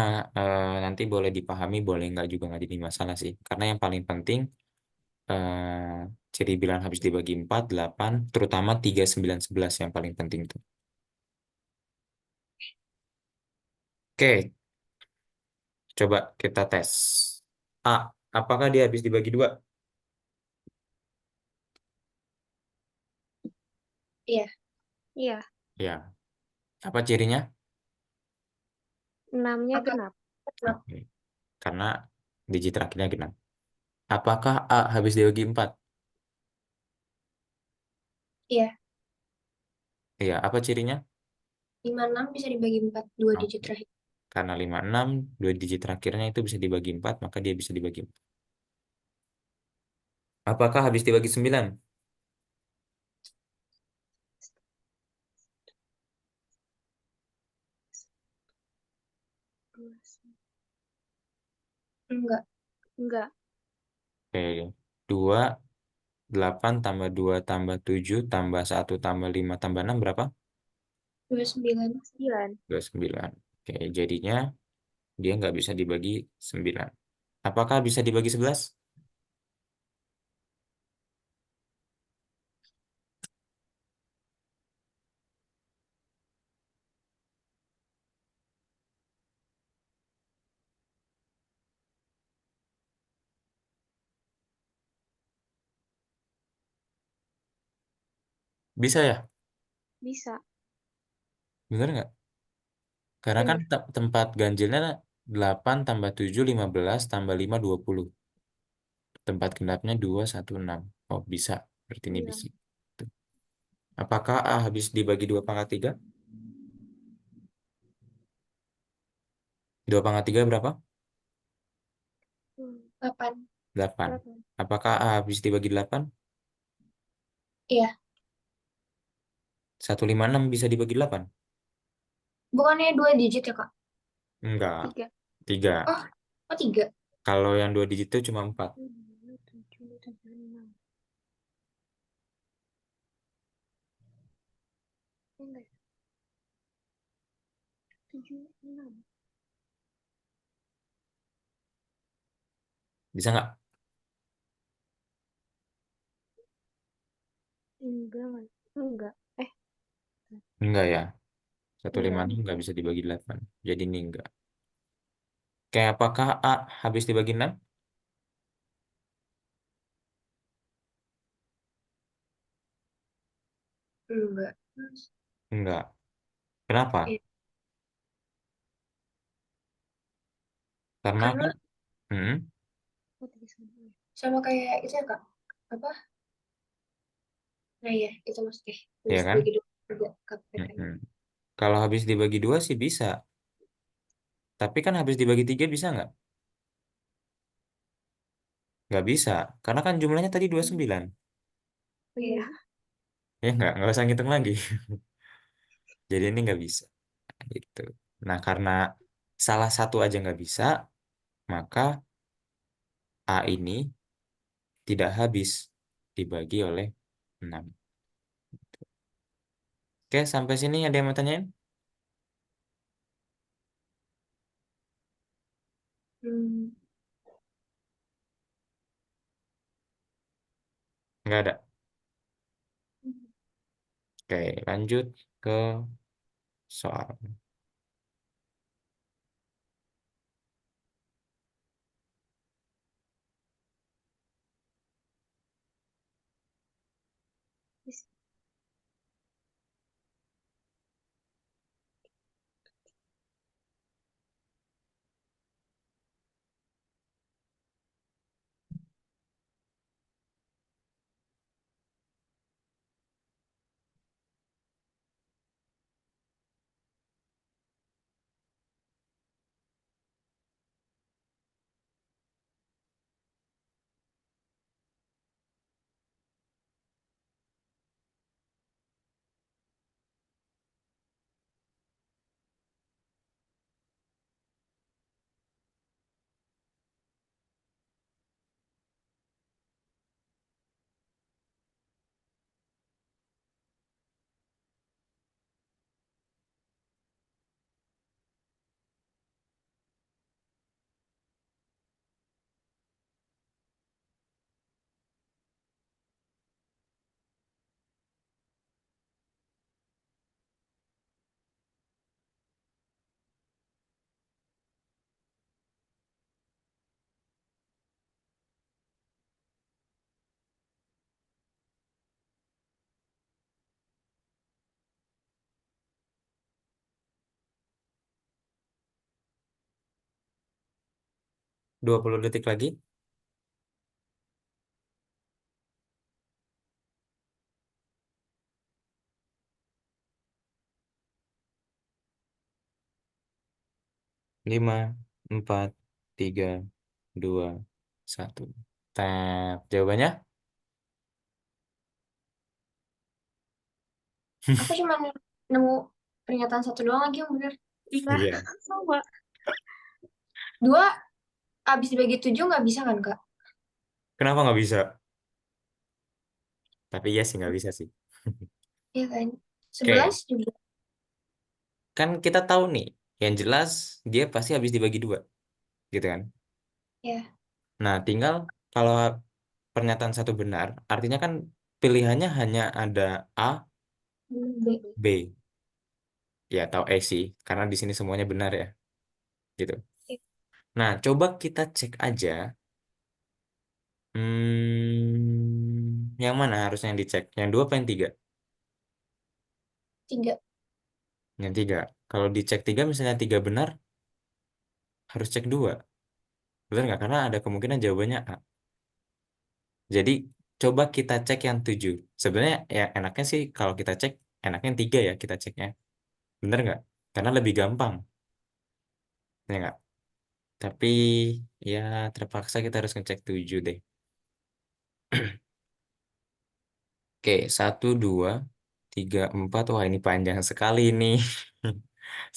nanti boleh dipahami, boleh nggak jadi masalah sih. Karena yang paling penting ciri bilangan habis dibagi 4, 8, terutama 3, 9, 11 yang paling penting tuh. Oke, coba kita tes. A, apakah dia habis dibagi 2? iya, Iya, Ya. Apa cirinya? 6-nya angka genap. genap. Oke. Karena digit terakhirnya genap. Apakah A habis dibagi 4? Iya, Iya, apa cirinya? 56 bisa dibagi 4, dua digit Oke. terakhir. Karena 56, dua digit terakhirnya itu bisa dibagi 4, maka dia bisa dibagi 4. Apakah habis dibagi 9? Enggak, Enggak, Oke. 2, 8 tambah 2 tambah 7 tambah 1 tambah 5 tambah 6 berapa? 29. 9. 29. Oke, jadinya dia nggak bisa dibagi 9. Apakah bisa dibagi 11? Bisa ya? Bisa. Bener nggak? Karena kan Bener. tempat ganjilnya 8 tambah 7 15 tambah 5 20. Tempat genapnya 2 1 6. Oh, bisa. Berarti ini Iya. bisa. Tuh. Apakah A habis dibagi 2 pangkat 3? 2 pangkat 3 berapa? 8. 8. Berapa? Apakah A habis dibagi 8? Iya, 156 bisa dibagi 8? bukannya dua digit ya, Kak? Enggak. 3. 3. Oh, oh 3. Kalau yang 2 digit itu cuma 4. 7, 7, 6. Enggak, 7, 6. Bisa nggak? Enggak. Enggak. Enggak ya. Enggak. 156 nggak bisa dibagi 8. Jadi ini enggak. Kayak apakah A habis dibagi 6? Enggak. Enggak. Kenapa? Iya. Karena kan Karena hmm, Oh, 3 sama. sama kayak itu ya, Kak. Apa? Nah, ya, itu maksudnya. ya Bisa kan? dibagi dua juga KPK-nya. Mm-mm. Kalau habis dibagi 2 sih bisa. Tapi kan habis dibagi 3 bisa nggak? Nggak bisa. Karena kan jumlahnya tadi 29. Oh iya. Ya nggak usah ngitung lagi. Jadi ini nggak bisa. Gitu. Nah, karena salah satu aja nggak bisa, maka A ini tidak habis dibagi oleh 6. Oke, sampai sini ada yang mau tanyain? Hmm. Nggak ada. Oke, lanjut ke soal. 20 detik lagi. Lima, empat, tiga, dua, satu. Tap. Jawabannya? Aku cuma nemu pernyataan satu doang lagi yang benar. Nah, Iya. sama. Dua abis dibagi tujuh nggak bisa kan Kak? Kenapa nggak bisa? Tapi iya sih nggak bisa sih. Iya kan? Oke, 11 juga. kan kita tahu nih, yang jelas dia pasti habis dibagi dua, gitu kan? Ya. Nah, tinggal kalau pernyataan satu benar, artinya kan pilihannya hanya ada A, B. B, ya atau E sih, karena di sini semuanya benar ya, gitu. Nah, coba kita cek aja, yang mana harusnya yang dicek? Yang dua apa yang tiga? Tiga. Yang tiga. Kalau dicek tiga, misalnya tiga benar, harus cek dua. Benar nggak? Karena ada kemungkinan jawabannya A. Jadi, coba kita cek yang tujuh. Sebenarnya ya enaknya sih kalau kita cek, enaknya yang tiga ya kita ceknya. Bener nggak? Karena lebih gampang. Ya nggak? Tapi ya terpaksa kita harus ngecek tujuh deh. Oke, satu, dua, tiga, empat. Wah, ini panjang sekali nih.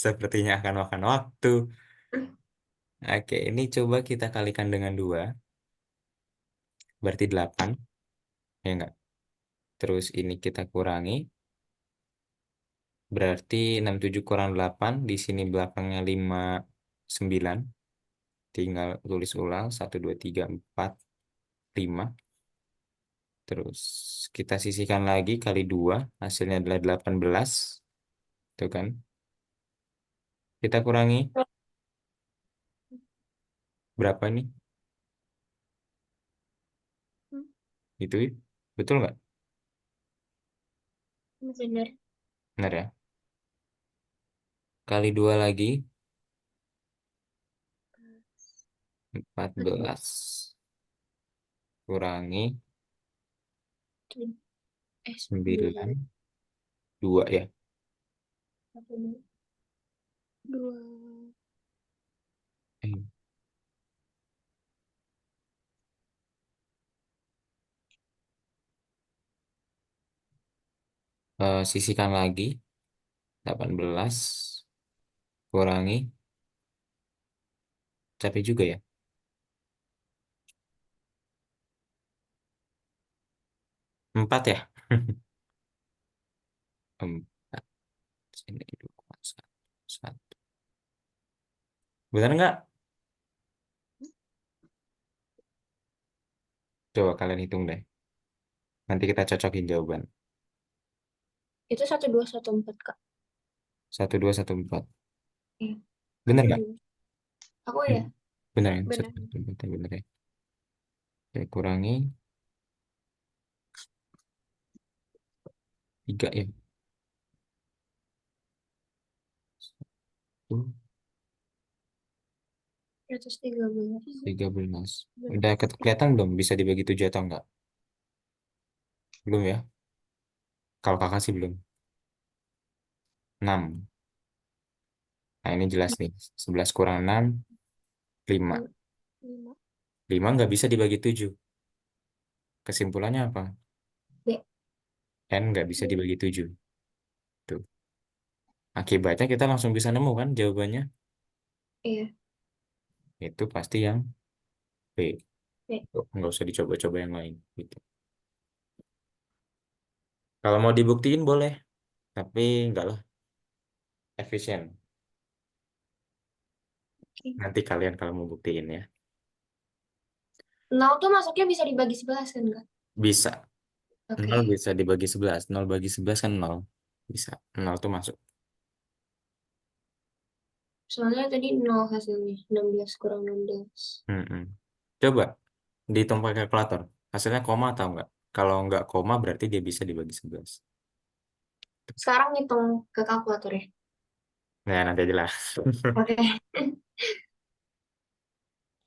Sepertinya akan makan waktu. Oke, ini coba kita kalikan dengan dua. Berarti delapan. Ya nggak? Terus ini kita kurangi. Berarti 67 kurang 8. Di sini belakangnya 5, 9. Tinggal tulis ulang. Satu, dua, tiga, empat, lima. Terus kita sisihkan lagi kali 2, hasilnya adalah 18. Tuh kan. Kita kurangi berapa nih? Hmm, Itu betul nggak? Benar. Benar ya? Kali 2 lagi, 14. Kurangi sembilan, 9. 2 ya. dua. Eh, sisihkan lagi, 18. Kurangi, capek juga ya. 4 ya. 4. Sini 2,1. Benar nggak? Coba kalian hitung deh. Nanti kita cocokin jawaban. Itu 1214 Kak. 1214. Iya. Benar Aku nggak? juga. Aku ya. Hmm. Benar ya? Benar. 1214 benar ya. Oke, kurangi 3 ya. 113. 13. Udah Benar. kelihatan belum bisa dibagi 7 atau enggak? Belum ya? Kalau kakak sih belum. 6. Nah ini jelas nih. 11 kurang 6, 5. 5. 5 nggak bisa dibagi 7. Kesimpulannya apa? B. N nggak bisa dibagi 7. Tuh. Akibatnya kita langsung bisa nemu kan jawabannya. Iya. Itu pasti yang B. B. Tuh, nggak usah dicoba-coba yang lain. Gitu. Kalau mau dibuktiin boleh. Tapi enggak lah. Efisien. Oke. Nanti kalian kalau mau buktiin ya. 0 tuh masuknya bisa dibagi 11 kan Kak? Bisa. Oke. 0 bisa dibagi 11. 0 bagi 11 kan 0. Bisa. 0 tuh masuk. Soalnya tadi 0 hasilnya. 16 kurang 16. Mm-mm. Coba dihitung pakai kalkulator. Hasilnya koma atau enggak? Kalau enggak koma berarti dia bisa dibagi 11. Sekarang ngitung ke kalkulator ya. Nah, nanti aja lah. Oke.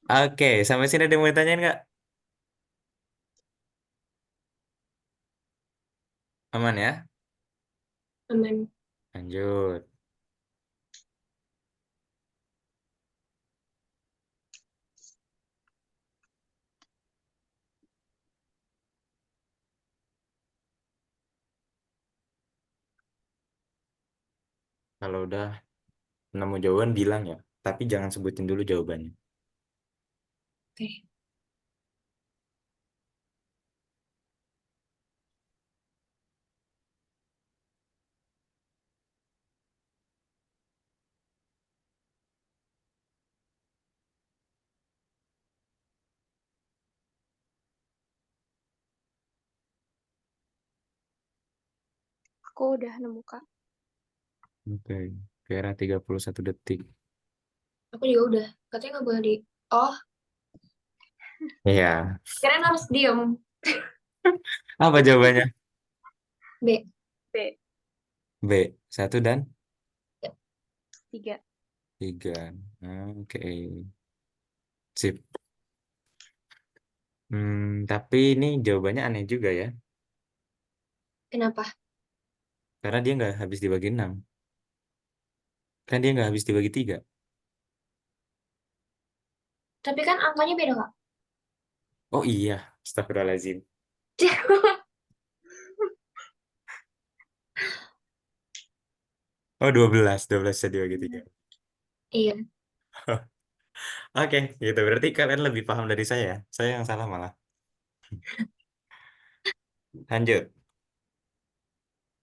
Oke, sampai sini ada yang mau ditanyain nggak? Aman ya? Aman. Lanjut. Kalau udah nemu jawaban bilang ya. Tapi jangan sebutin dulu jawabannya. Oke. Aku udah nemu, Kak. Oke. Kira 31 detik. Aku juga udah. Katanya nggak boleh di. Oh, Iya. kirain harus diem. Apa jawabannya? B. B. B. Satu dan 3. tiga. Oke. Sip. Tapi ini jawabannya aneh juga ya. Kenapa? Karena dia nggak habis dibagi 6. Kan dia nggak habis dibagi 3. Tapi kan angkanya beda, Kak. Oh iya. Astagfirullahaladzim. Oh 12. 12 bisa dibagi 3. Iya. Oke, gitu. Berarti kalian lebih paham dari saya. Saya yang salah malah. Lanjut.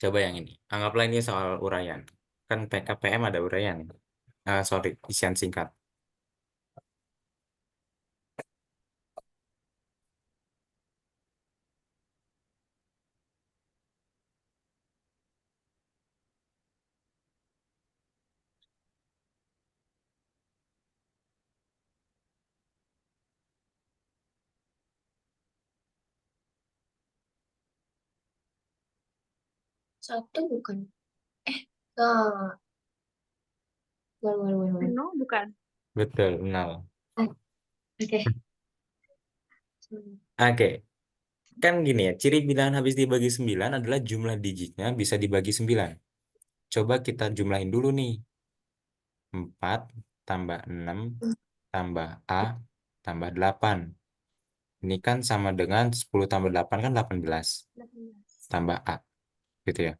Coba yang ini. Anggaplah ini soal uraian. Kan PKPM ada uraian. Sorry, isian singkat. Satu bukan. Nah, bukan, bukan, bukan, bukan. No, bukan. Betul, 0. Ah, oke. Oke, kan gini ya. Ciri bilangan habis dibagi 9 adalah jumlah digitnya bisa dibagi 9. Coba kita jumlahin dulu nih. 4 tambah 6 tambah A tambah 8. Ini kan sama dengan 10 tambah 8 kan 18. 18. Tambah A, gitu ya.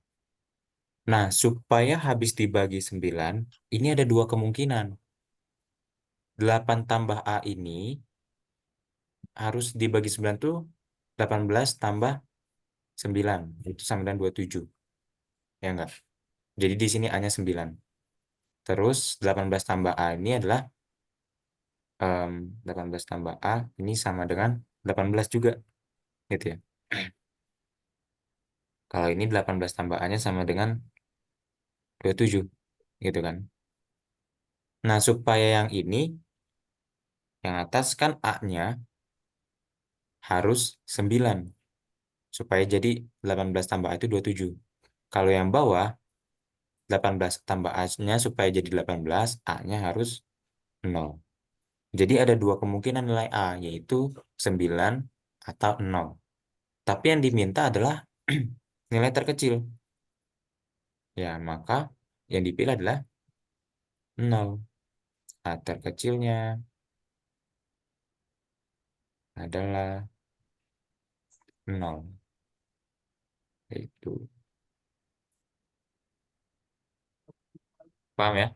Nah, supaya habis dibagi 9, ini ada dua kemungkinan. 8 tambah A ini harus dibagi 9 tuh 18 tambah 9. Itu sama dengan 27. Ya enggak? Jadi di sini A-nya 9. Terus 18 tambah A ini adalah 18 tambah A ini sama dengan 18 juga. Gitu ya. Kalau ini 18 tambah A-nya sama dengan 27. Gitu kan. Nah, supaya yang ini, yang atas kan A-nya harus 9. Supaya jadi 18 tambah A itu 27. Kalau yang bawah, 18 tambah A-nya supaya jadi 18, A-nya harus 0. Jadi ada dua kemungkinan nilai A, yaitu 9 atau 0. Tapi yang diminta adalah nilai terkecil. Ya, maka yang dipilih adalah 0. A terkecilnya adalah 0. Itu. Paham ya?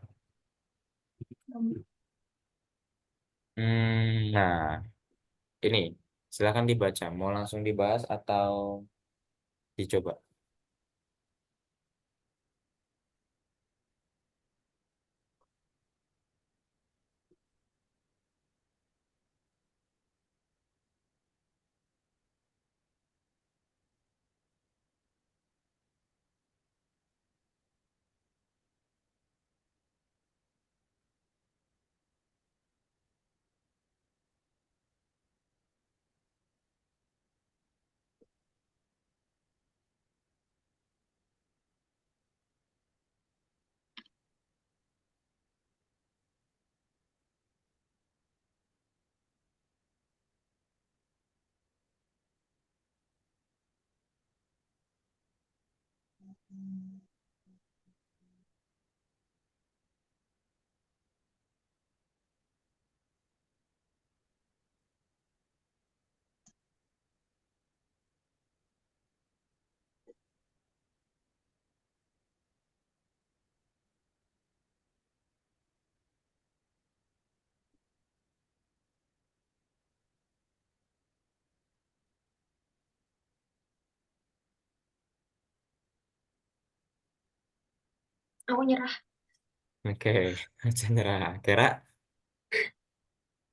Nah, ini silakan dibaca. Mau langsung dibahas atau dicoba? Aku nyerah. Oke, aja nyerah. Kira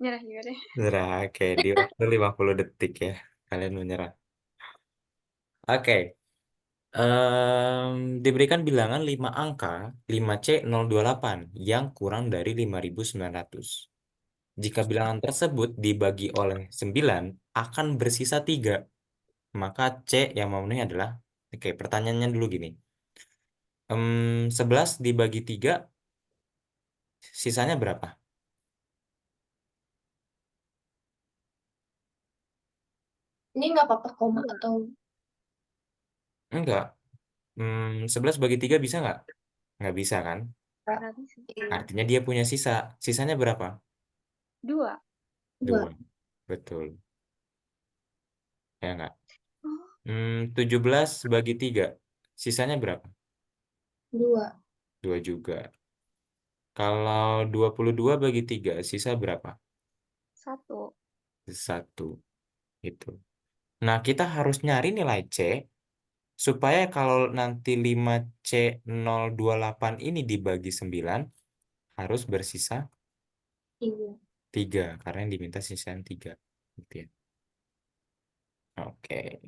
Nyerah juga deh. nyerah. Oke, di waktu 50 detik ya. Kalian menyerah. Oke. Diberikan bilangan 5 angka 5C028 yang kurang dari 5.900. Jika bilangan tersebut dibagi oleh 9 akan bersisa 3. Maka C yang memenuhi adalah, oke, pertanyaannya dulu gini. 11 dibagi 3 sisanya berapa? Ini nggak apa-apa koma Dua. atau Enggak. 11 bagi 3 bisa nggak? Nggak bisa kan? Nggak bisa. iya, Artinya dia punya sisa. Sisanya berapa? Dua. 2. dua, Betul. Ya nggak? Oh, 17 bagi 3 sisanya berapa? dua, 2 juga. Kalau 22 bagi 3 sisa berapa? satu. 1. Itu. Nah, kita harus nyari nilai C supaya kalau nanti 5C028 ini dibagi 9 harus bersisa tiga. 3 karena yang diminta sisaan 3. Gitu ya. Oke.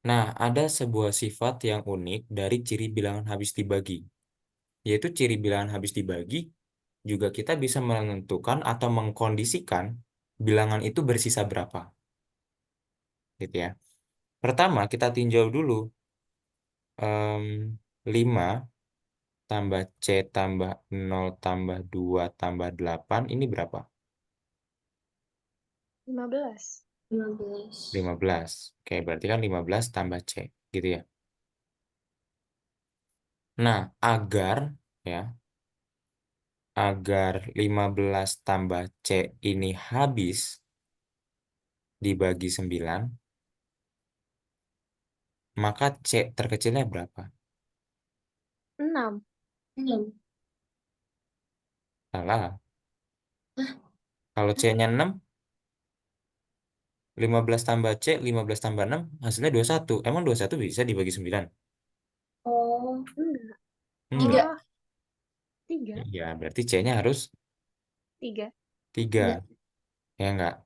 Nah, ada sebuah sifat yang unik dari ciri bilangan habis dibagi, yaitu ciri bilangan habis dibagi juga kita bisa menentukan atau mengkondisikan bilangan itu bersisa berapa, gitu ya. Pertama, kita tinjau dulu 5 tambah C tambah 0 tambah 2 tambah 8 ini berapa? 15. 15. 15. Oke, berarti kan 15 tambah C, gitu ya. Nah, agar 15 tambah C ini habis dibagi 9, maka C terkecilnya berapa? 6. 6. Salah. Kalau C-nya 6, 15 tambah C, 15 tambah 6, hasilnya 21. Emang 21 bisa dibagi 9? Oh, Enggak. Enggak. tiga, Oh, 3. Ya, berarti C-nya harus 3. 3. tiga. Ya enggak?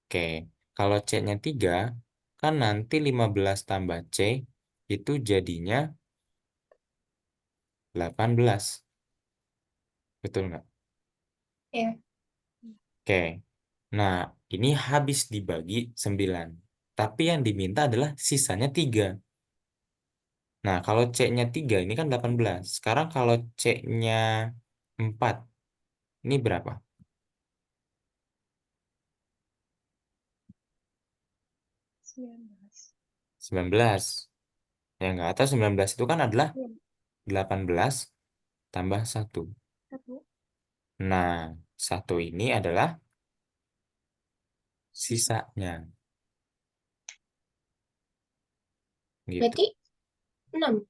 Oke. Kalau C-nya 3, kan nanti 15 tambah C itu jadinya 18. Betul nggak? Ya, Oke. Nah, ini habis dibagi 9. Tapi yang diminta adalah sisanya 3. Nah, kalau C-nya 3 ini kan 18. Sekarang kalau C-nya 4, ini berapa? 19. 19. Ya nggak, atau 19 itu kan adalah Iya. 18 tambah 1. 1. Nah, 1 ini adalah Sisa. sisanya. Gitu. berarti 6.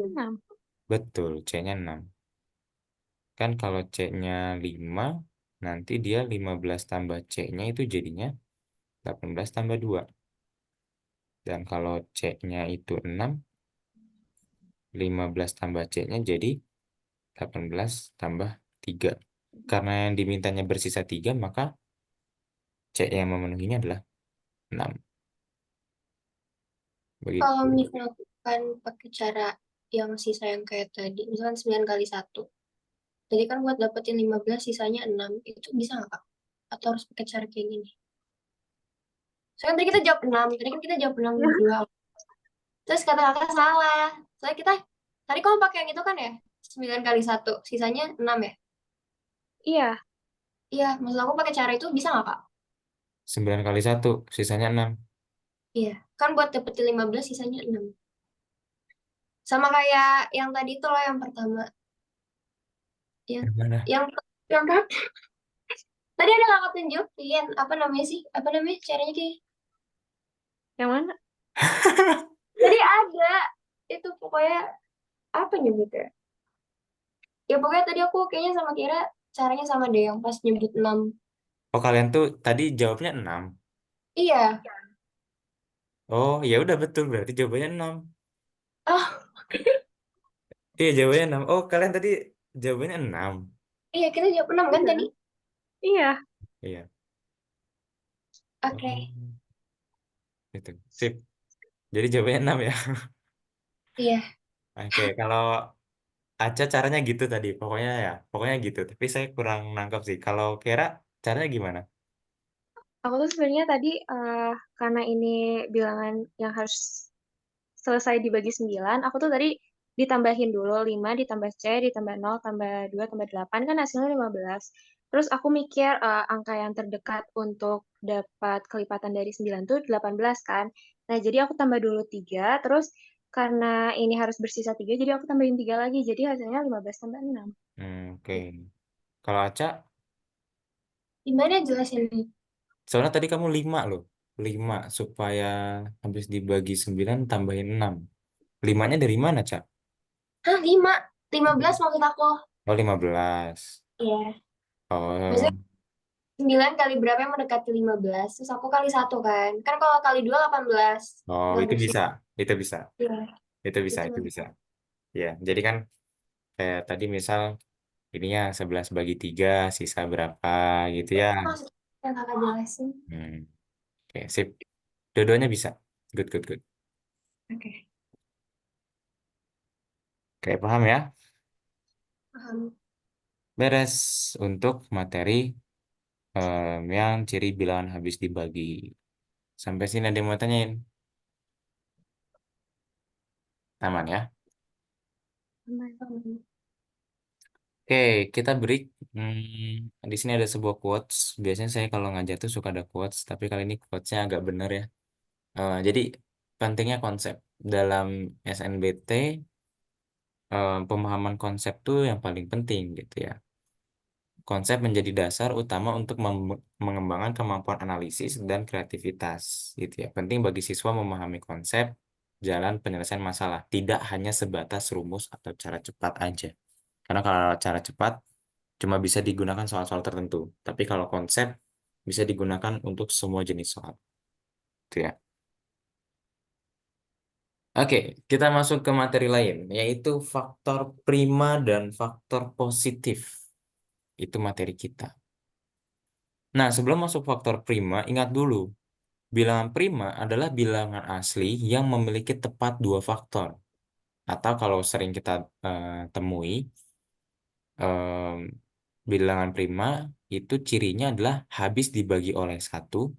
6. Betul, C-nya 6. Kan kalau C-nya 5, nanti dia 15 tambah C-nya itu jadinya 18 tambah 2. Dan kalau C-nya itu 6, 15 tambah C-nya jadi 18 tambah 3. Karena yang dimintanya bersisa 3, maka C yang memenuhinya adalah 6. Kalau Begitu. misalkan pakai cara yang sisa yang kayak tadi, misalkan 9 kali satu. Tadi kan buat dapetin 15 sisanya 6. Itu bisa nggak, Kak? Atau harus pakai cara kayak gini? Soalnya tadi kita jawab 6. Tadi kan kita jawab 6 berdua. Terus kata kakak salah. Soalnya kita, tadi kamu pakai yang itu kan ya? 9 kali satu. Sisanya 6 ya? Iya. Iya, maksud aku pakai cara itu bisa nggak, Kak? 9 kali 1, sisanya 6. Iya, kan buat dapetin 15 sisanya 6. Sama kayak yang tadi itu loh yang pertama. Yang Yang mana? yang yang tadi ada kakak tunjukin apa namanya sih? Apa namanya caranya kayak? Yang mana? Tadi ada itu pokoknya apa nyebutnya? Ya pokoknya tadi aku kayaknya sama Kira caranya sama deh yang pas nyebut 6. Oh, kalian tuh tadi jawabnya 6. Iya. Oh, ya udah betul berarti jawabannya 6. Oh, Iya, jawabannya 6. Oh, kalian tadi jawabannya 6. iya kita jawab 6 kan Iya. tadi? Iya. Iya. Oke. Oh, itu. Sip. Jadi jawabannya 6 ya. Iya. Oke, kalau Aca caranya gitu tadi. Pokoknya gitu. Tapi saya kurang nangkep sih. Kalau Kera caranya gimana? Aku tuh sebenarnya tadi karena ini bilangan yang harus selesai dibagi 9, aku tuh tadi ditambahin dulu 5 ditambah C ditambah 0 tambah 2 tambah 8 kan hasilnya 15. Terus aku mikir angka yang terdekat untuk dapat kelipatan dari 9 tuh 18 kan. Nah, jadi aku tambah dulu 3, terus karena ini harus bersisa 3, jadi aku tambahin 3 lagi. Jadi hasilnya 15 tambah 6. Oke. Kalau Aca, Gimana jelasin? soalnya tadi kamu 5 loh. 5 supaya habis dibagi 9 tambahin 6. Limanya dari mana, Cak? Hah, 5? 15 maksud aku. Oh, 15. Iya. Oh, Maksudnya 9 kali berapa yang mendekati 15? Terus aku kali satu kan. Kan kalau kali 2 18. oh, Nggak itu bersih. bisa. Itu bisa. Iya, Itu bisa, itu itu maksud. bisa. Ya, jadi kan kayak tadi misal ininya 11 bagi 3 sisa berapa gitu ya. Itu maksud yang kakak jelasin. Hmm, oke, sip. Dua-duanya bisa. Good, good, good. Oke, Oke, paham ya? paham. Beres untuk materi yang ciri bilangan habis dibagi. Sampai sini ada yang mau tanyain? Aman ya? Aman, aman. Oke, kita break. Di sini ada sebuah quotes. Biasanya saya kalau ngajar tuh suka ada quotes, tapi kali ini quotesnya agak bener ya. Jadi pentingnya konsep dalam SNBT, pemahaman konsep tuh yang paling penting gitu ya. Konsep menjadi dasar utama untuk mengembangkan kemampuan analisis dan kreativitas gitu ya. Penting bagi siswa memahami konsep, jalan penyelesaian masalah, tidak hanya sebatas rumus atau cara cepat aja. Karena kalau cara cepat cuma bisa digunakan soal-soal tertentu, tapi kalau konsep bisa digunakan untuk semua jenis soal. Itu ya. Oke, kita masuk ke materi lain, yaitu faktor prima dan faktor positif. Itu materi kita. Nah, sebelum masuk faktor prima, ingat dulu, bilangan prima adalah bilangan asli yang memiliki tepat dua faktor. Atau kalau sering kita temui, em, bilangan prima itu cirinya adalah habis dibagi oleh satu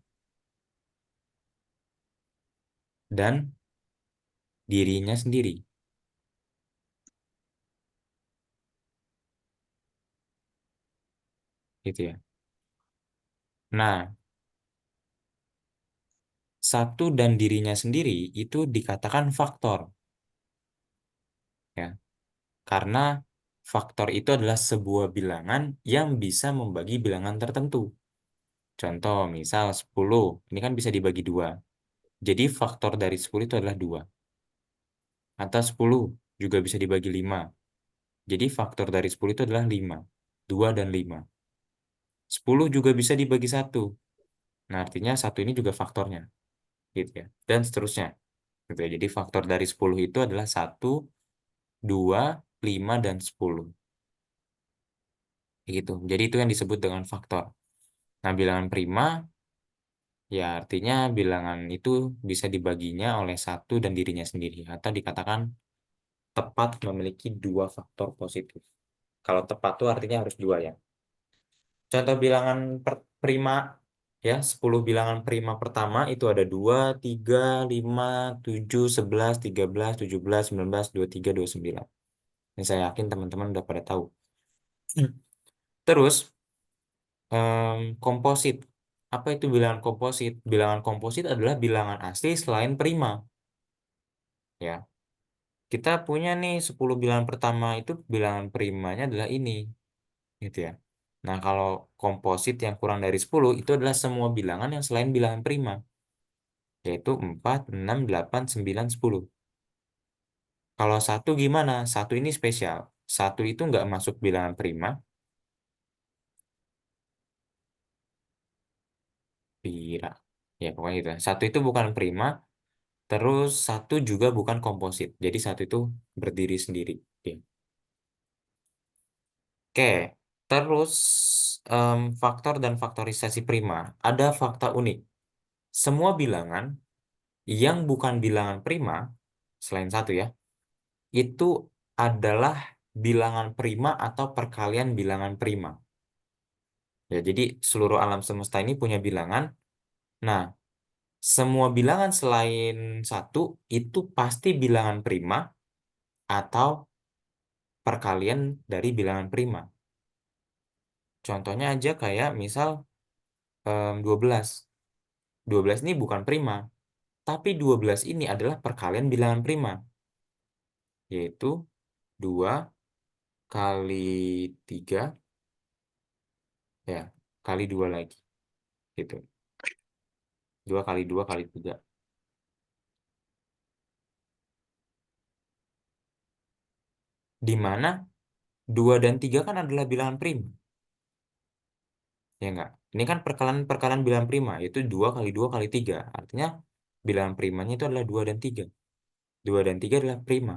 dan dirinya sendiri. Gitu ya. Nah, satu dan dirinya sendiri itu dikatakan faktor. Ya. Karena faktor itu adalah sebuah bilangan yang bisa membagi bilangan tertentu. Contoh, misal 10, ini kan bisa dibagi dua. Jadi faktor dari 10 itu adalah 2. Atau 10 juga bisa dibagi 5. Jadi faktor dari 10 itu adalah 5. 2 dan 5. 10 juga bisa dibagi satu. Nah, artinya satu ini juga faktornya. Gitu ya. Dan seterusnya. Gitu ya. Jadi faktor dari 10 itu adalah 1, 2, 5, dan 10. Gitu. Jadi itu yang disebut dengan faktor. Nah, bilangan prima ya artinya bilangan itu bisa dibaginya oleh satu dan dirinya sendiri. Atau dikatakan tepat memiliki dua faktor positif. Kalau tepat itu artinya harus dua ya. Contoh bilangan prima ya, 10 bilangan prima pertama itu ada 2, 3, 5, 7, 11, 13, 17, 19, 23, 29. Ini saya yakin teman-teman udah pada tahu. Terus komposit. Apa itu bilangan komposit? Bilangan komposit adalah bilangan asli selain prima. Ya, kita punya nih 10 bilangan pertama itu bilangan primanya adalah ini, gitu ya. Nah, kalau komposit yang kurang dari 10 itu adalah semua bilangan yang selain bilangan prima, yaitu 4, 6, 8, 9, 10. Kalau satu gimana? Satu ini spesial. Satu itu nggak masuk bilangan prima, Pira. Ya, pokoknya itu. Satu itu bukan prima, terus satu juga bukan komposit. Jadi satu itu berdiri sendiri. Oke. Oke. Terus faktor dan faktorisasi prima. Ada fakta unik. Semua bilangan yang bukan bilangan prima, selain satu ya, itu adalah bilangan prima atau perkalian bilangan prima. Ya, jadi seluruh alam semesta ini punya bilangan. Nah, semua bilangan selain satu itu pasti bilangan prima atau perkalian dari bilangan prima. Contohnya aja kayak misal 12. 12 ini bukan prima, tapi 12 ini adalah perkalian bilangan prima, yaitu 2 kali 3 ya, kali 2 lagi gitu. 2 kali 2 kali 3. Di mana 2 dan 3 kan adalah bilangan prima. Ya enggak? Ini kan perkalian bilangan prima, yaitu 2 kali 2 kali 3. Artinya bilangan primanya itu adalah 2 dan 3. 2 dan 3 adalah prima.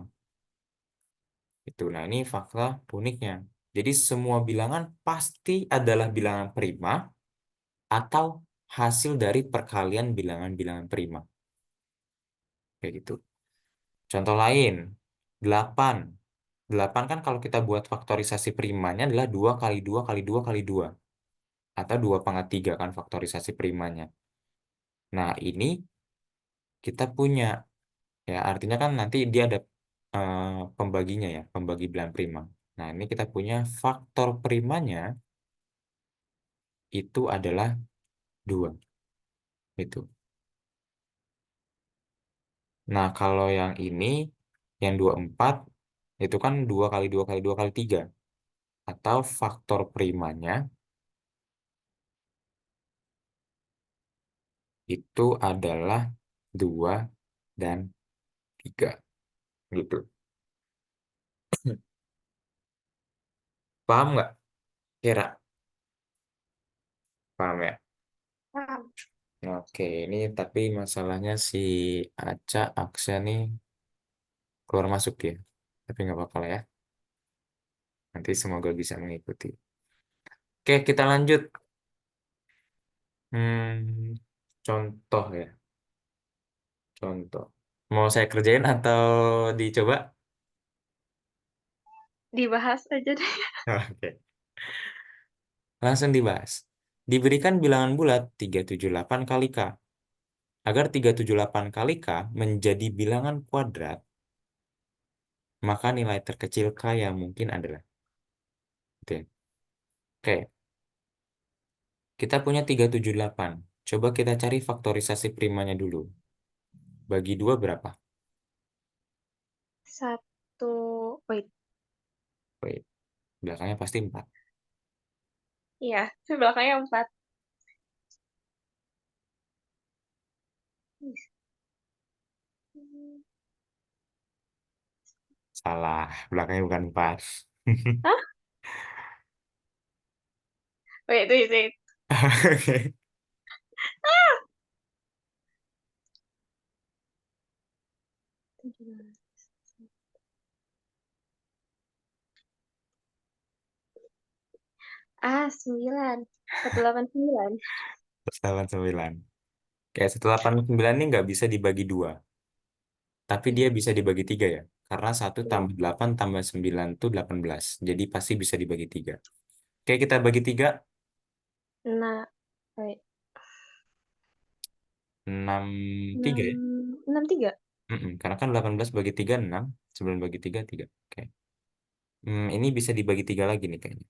Itu. Nah, ini fakta uniknya. Jadi semua bilangan pasti adalah bilangan prima atau hasil dari perkalian bilangan-bilangan prima. Kayak gitu. Contoh lain, 8. 8 kan kalau kita buat faktorisasi primanya adalah 2 kali 2 kali 2 kali 2. Atau 2 pangkat 3 kan faktorisasi primanya. Nah, ini kita punya. Ya, artinya kan nanti dia ada eh, pembaginya ya, pembagi bilangan prima. Nah, ini kita punya faktor primanya itu adalah 2. Itu. Nah, kalau yang ini, yang 24, itu kan 2 kali 2 kali 2 kali 3. Atau faktor primanya itu adalah 2 dan 3. Gitu. Paham nggak? Kira? Paham ya? Paham. Oke, ini tapi masalahnya si Aca, Aksa nih keluar masuk dia. Tapi nggak apa-apa lah ya. Nanti semoga bisa mengikuti. Oke, kita lanjut. Contoh ya. Contoh. Mau saya kerjain atau dicoba? Dibahas aja deh. Oke. Langsung dibahas. Diberikan bilangan bulat 378 kali K. Agar 378 kali K menjadi bilangan kuadrat, maka nilai terkecil K yang mungkin adalah. Oke. Oke. Kita punya 378. Coba kita cari faktorisasi primanya dulu. Bagi 2 berapa? Satu, wait, Wait, belakangnya pasti 4. iya, belakangnya 4. Salah, belakangnya bukan 4. Hah? Wait. Oke. Ah, 9. 189. 189. Oke, 189 ini nggak bisa dibagi 2. Tapi dia bisa dibagi 3 ya. Karena 1 Iya. tambah 8 tambah 9 itu 18. Jadi pasti bisa dibagi 3. Oke, kita bagi 3. Nah, wait. 63 ya. 63. Karena kan 18 bagi 3, 6. 9 bagi 3, 3. Oke. Ini bisa dibagi 3 lagi nih kayaknya.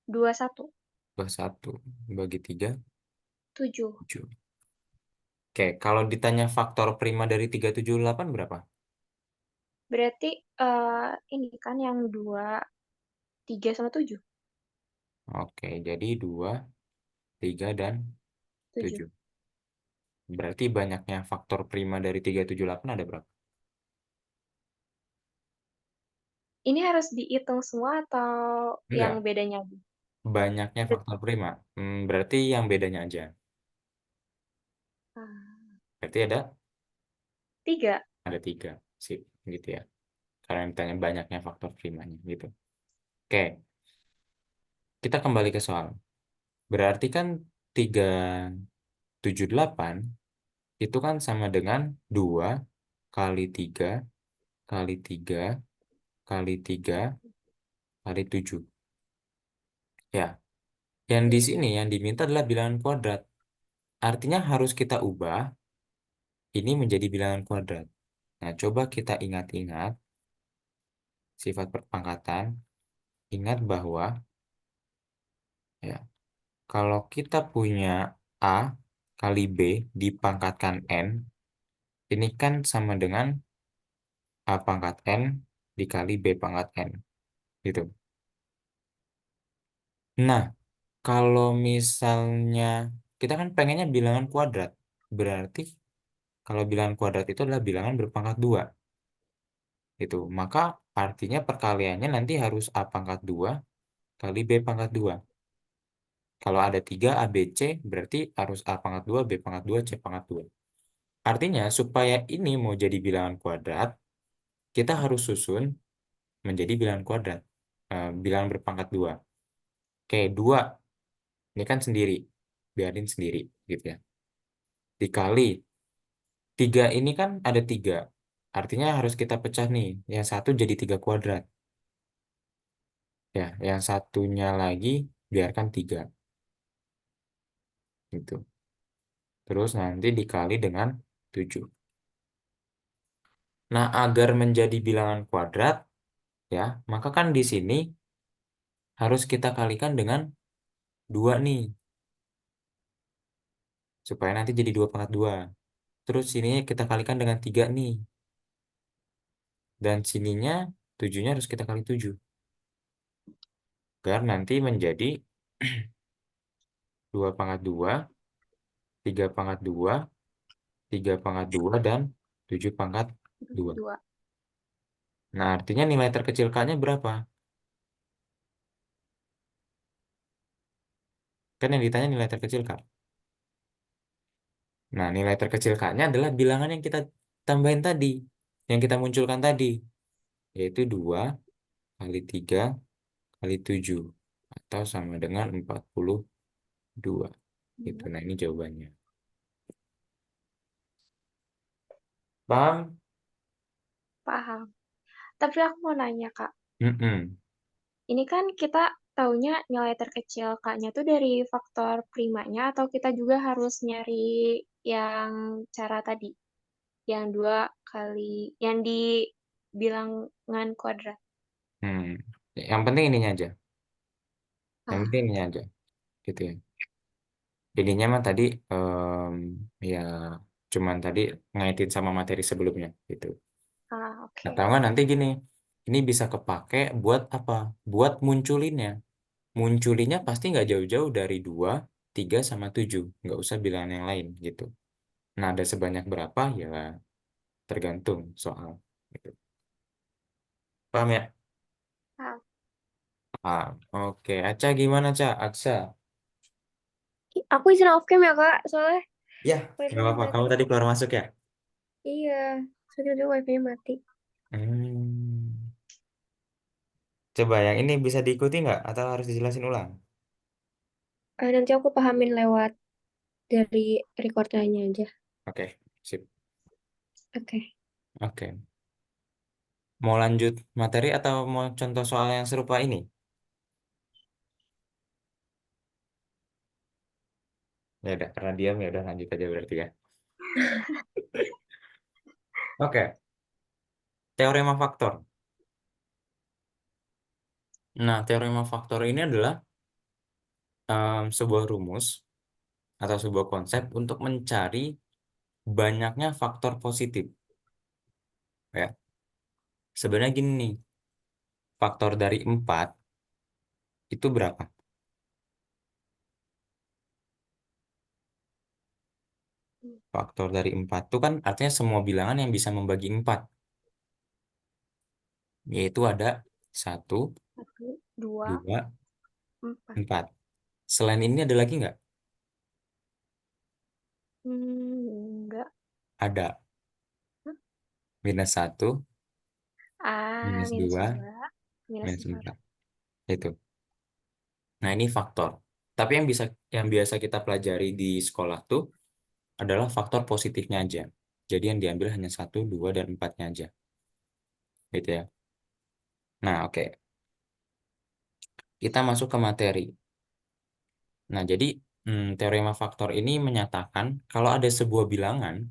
21. Tambah 1 bagi 3, 7. 7. Oke, kalau ditanya faktor prima dari 378 berapa? Berarti ini kan yang 2, 3 sama 7. Oke, jadi 2, 3, dan 7. 7. Berarti banyaknya faktor prima dari 378 ada berapa? Ini harus dihitung semua atau yang Enggak, bedanya aja? banyaknya faktor prima. Berarti yang bedanya aja. Ah, Berarti ada 3. 3. Sip, gitu ya. Karena ditanya banyaknya faktor primanya gitu. Oke, kita kembali ke soal. Berarti kan 378 itu kan sama dengan 2 kali 3 kali 3 kali 3 kali 7. Ya, yang di sini yang diminta adalah bilangan kuadrat. Artinya harus kita ubah ini menjadi bilangan kuadrat. Nah, coba kita ingat-ingat sifat perpangkatan. Ingat bahwa ya, kalau kita punya A kali B dipangkatkan N, ini kan sama dengan A pangkat N dikali B pangkat N. Gitu. Nah, kalau misalnya kita kan pengennya bilangan kuadrat. Berarti kalau bilangan kuadrat itu adalah bilangan berpangkat 2. Gitu. Maka artinya perkaliannya nanti harus A pangkat 2 kali B pangkat 2. Kalau ada 3 A, B, C, berarti harus A pangkat 2, B pangkat 2, C pangkat 2. Artinya, supaya ini mau jadi bilangan kuadrat, kita harus susun menjadi bilangan kuadrat. Bilangan berpangkat 2. Oke, 2. Ini kan sendiri. Biarin sendiri, gitu ya. Dikali. 3 ini kan ada 3. Artinya harus kita pecah nih. Yang satu jadi 3 kuadrat. Ya, yang satunya lagi biarkan 3. Gitu. Terus nanti dikali dengan 7. Nah, agar menjadi bilangan kuadrat, ya, maka kan di sini harus kita kalikan dengan 2 nih, supaya nanti jadi 2 pangkat 2. Terus sininya kita kalikan dengan 3 nih, dan sininya 7-nya harus kita kali 7, agar nanti menjadi 2 pangkat 2, 3 pangkat 2, 3 pangkat 2, dan 7 pangkat 2. 2. Nah, artinya nilai terkecil K-nya berapa? Kan yang ditanya nilai terkecil K. Nah, nilai terkecil K-nya adalah bilangan yang kita tambahin tadi, yang kita munculkan tadi, yaitu 2 kali 3 kali 7, atau sama dengan 42. Gitu. Nah, ini jawabannya. Paham? Paham. Tapi aku mau nanya, Kak. Mm-mm. Ini kan kita taunya nilai terkecil K-nya tuh dari faktor primanya atau kita juga harus nyari yang cara tadi, yang 2 kali, yang di bilangan kuadrat. Hmm. Yang penting ininya aja. Yang Ah, penting ininya aja. Gitu ya. Ininya mah tadi ya cuman tadi ngaitin sama materi sebelumnya gitu. Nah, oke. tahu nggak nanti gini, ini bisa kepake buat apa? Buat munculinnya. Munculinnya pasti nggak jauh-jauh dari 2, 3, sama 7. Nggak usah bilangan yang lain gitu. Nah, ada sebanyak berapa? Ya tergantung soal. Gitu. Paham ya? Ah, Paham. Oke, Aca gimana, Ca? Aksa? Aku izin off cam ya kak, soalnya Ya, nggak wifi-nya apa-apa. mati. Kamu tadi keluar masuk ya? Iya, soalnya tiba wifi-nya mati. Hmm. Coba yang ini bisa diikuti nggak? Atau harus dijelasin ulang? Nanti aku pahamin lewat dari recordnya aja. Oke, sip. Oke. Oke. Mau lanjut materi atau mau contoh soal yang serupa ini? Ya udah, karena diam ya udah lanjut aja berarti ya. Oke, teorema faktor. Nah, teorema faktor ini adalah sebuah rumus atau sebuah konsep untuk mencari banyaknya faktor positif. Ya, sebenarnya gini nih, faktor dari 4 itu berapa? Faktor dari 4 itu kan artinya semua bilangan yang bisa membagi 4, yaitu ada 1, 1, 2, 2, 4. 4. Selain ini ada lagi nggak? Enggak. Ada. Hah? -1, Ah, minus -2, 2, minus -4. -4. Itu. Nah, ini faktor. Tapi yang biasa kita pelajari di sekolah tuh adalah faktor positifnya aja. Jadi yang diambil hanya 1, 2, dan 4-nya aja. Gitu ya. Nah, oke. Kita masuk ke materi. Nah, jadi teorema faktor ini menyatakan kalau ada sebuah bilangan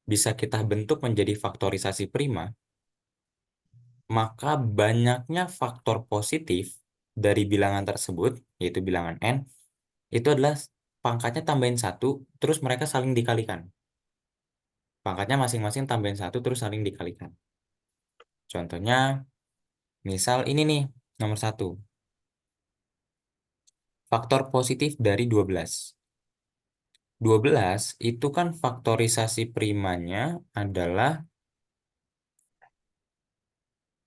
bisa kita bentuk menjadi faktorisasi prima, maka banyaknya faktor positif dari bilangan tersebut, yaitu bilangan n, itu adalah pangkatnya tambahin 1, terus mereka saling dikalikan. Pangkatnya masing-masing tambahin 1, terus saling dikalikan. Contohnya, misal ini nih, nomor 1. Faktor positif dari 12. 12 itu kan faktorisasi primanya adalah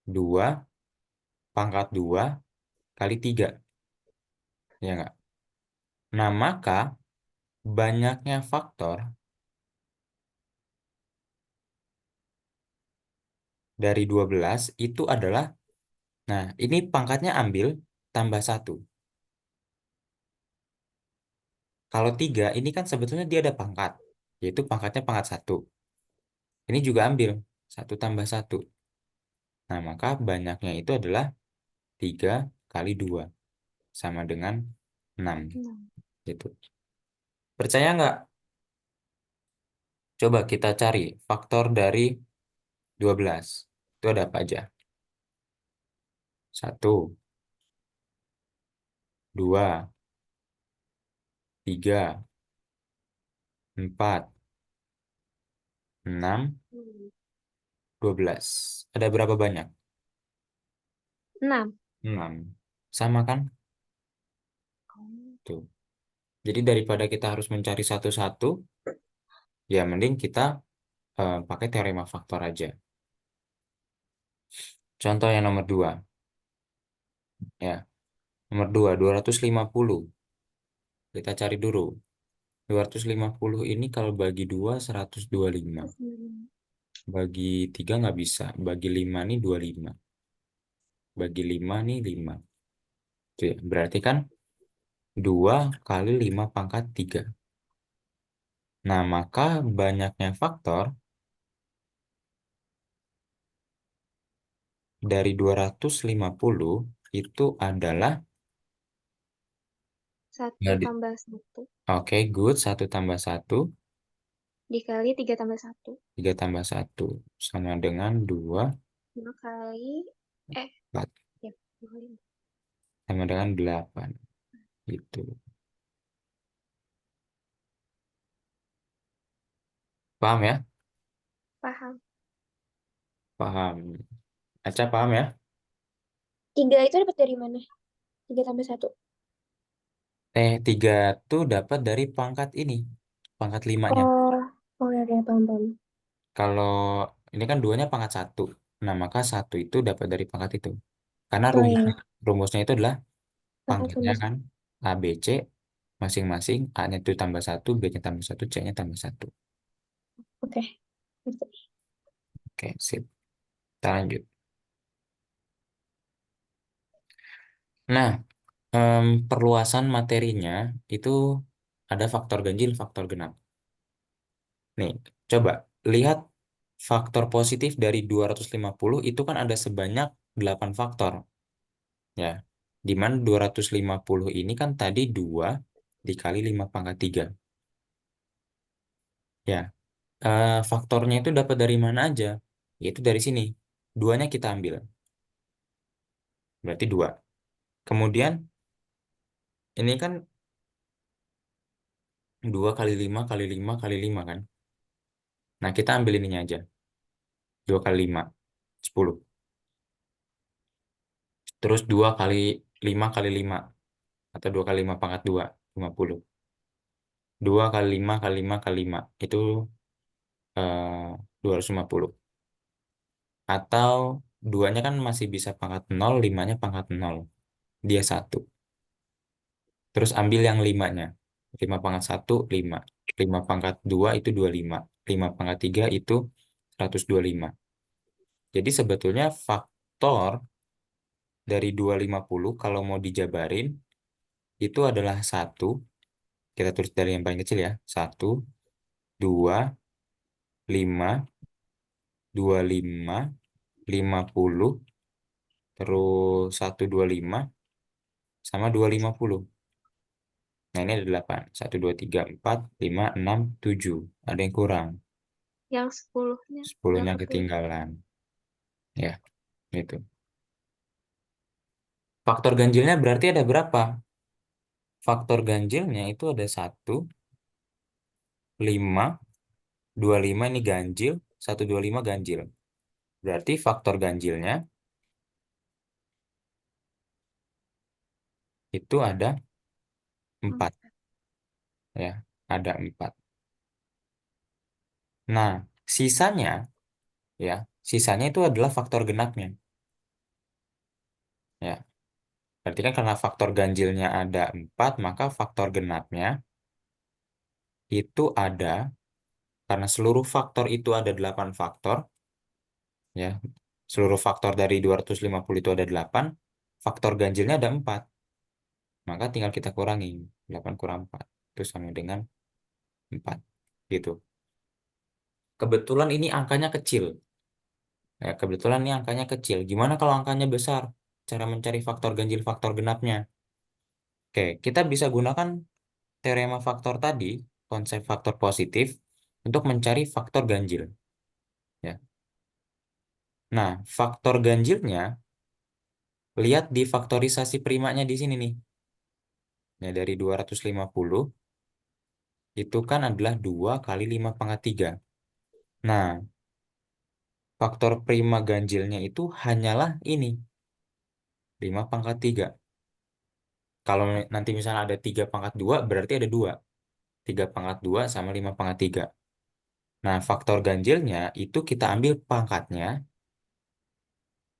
2 pangkat 2 kali 3. Ya nggak? Nah, maka banyaknya faktor dari 12 itu adalah, nah ini pangkatnya ambil tambah 1. Kalau 3 ini kan sebetulnya dia ada pangkat, yaitu pangkatnya pangkat 1. Ini juga ambil 1 tambah 1. Nah, maka banyaknya itu adalah 3 kali 2 sama dengan 6. 6. Gitu. Percaya nggak? Coba kita cari faktor dari 12. Itu ada apa aja? 1, 2, 3, 4, 6, 12. Ada berapa banyak? 6. 6. Sama kan? Tuh. Jadi daripada kita harus mencari satu-satu, ya mending kita pakai teorema faktor aja. Contoh yang nomor 2. Ya, nomor 2, 250. Kita cari dulu. 250 ini kalau bagi 2, 125. Bagi 3 nggak bisa. Bagi 5 nih 25. Bagi 5 nih 5. Tuh ya. Berarti kan 2 kali 5 pangkat 3. Nah, maka banyaknya faktor dari 250 itu adalah, 1 ya, tambah 1 oke, good. 1 tambah 1, dikali 3 tambah 1. 3 tambah 1 sama dengan 2, 2 kali, 4, ya, 25. sama dengan 8. Gitu. Paham ya? Paham. Paham. Aca paham ya? 3 itu dapat dari mana? 3 tambah 1. 3 tuh dapat dari pangkat ini. Pangkat 5-nya. Oh, oh ya, ya, paham, paham. Kalau ini kan 2-nya pangkat 1. Nah, maka 1 itu dapat dari pangkat itu. Karena Oh iya, rumusnya itu adalah 4 pangkatnya tambah kan 1. A, B, C. Masing-masing A-nya itu tambah 1, B-nya tambah 1, C-nya tambah 1. Oke, ngerti. Oke, sip. Kita lanjut. Nah, perluasan materinya itu ada faktor ganjil, faktor genap. Nih, coba lihat faktor positif dari 250 itu kan ada sebanyak 8 faktor. Ya, di mana 250 ini kan tadi 2 dikali 5 pangkat 3. Ya, faktornya itu dapat dari mana aja? Yaitu dari sini. Duanya kita ambil. Berarti 2. Kemudian, ini kan 2 kali 5 kali 5 kali 5 kan. Nah, kita ambil ininya aja. 2 kali 5, 10. Terus 2 kali 5 kali 5. Atau 2 kali 5 pangkat 2, 50. 2 kali 5 kali 5 kali 5. Itu 250. Atau duanya kan masih bisa pangkat 0, 5-nya pangkat 0. Dia 1. Terus ambil yang 5-nya. 5 pangkat 1, 5. 5 pangkat 2 itu 25. 5 pangkat 3 itu 125. Jadi sebetulnya faktor dari 250 kalau mau dijabarin itu adalah 1. Kita tulis dari yang paling kecil ya. 1, 2, 5, 25, 50, terus 125 sama 250. Nah, ini ada 8. 1, 2, 3, 4, 5, 6, 7. Ada yang kurang. Yang 10-nya nggak 10-nya ketulis. ketinggalan. Ya, itu. Faktor ganjilnya berarti ada berapa? Faktor ganjilnya itu ada 1, 5, 25 ini ganjil, 125 ganjil. Berarti faktor ganjilnya itu ada 4. Ya, ada 4. Nah, sisanya, ya, sisanya itu adalah faktor genapnya. Ya, berarti kan karena faktor ganjilnya ada 4, maka faktor genapnya itu ada, karena seluruh faktor itu ada 8 faktor, ya, seluruh faktor dari 250 itu ada 8, faktor ganjilnya ada 4. Maka tinggal kita kurangi. 8 kurang 4. Itu sama dengan 4. Gitu. Kebetulan ini angkanya kecil. Ya, kebetulan ini angkanya kecil. Gimana kalau angkanya besar? Cara mencari faktor ganjil faktor genapnya. Oke, kita bisa gunakan teorema faktor tadi, konsep faktor positif, untuk mencari faktor ganjil. Ya. Nah, faktor ganjilnya, lihat di faktorisasi primanya di sini nih. Ya, dari 250, itu kan adalah 2 kali 5 pangkat 3. Nah, faktor prima ganjilnya itu hanyalah ini, 5 pangkat 3. Kalau nanti misalnya ada 3 pangkat 2, berarti ada 2. 3 pangkat 2 sama 5 pangkat 3. Nah, faktor ganjilnya itu kita ambil pangkatnya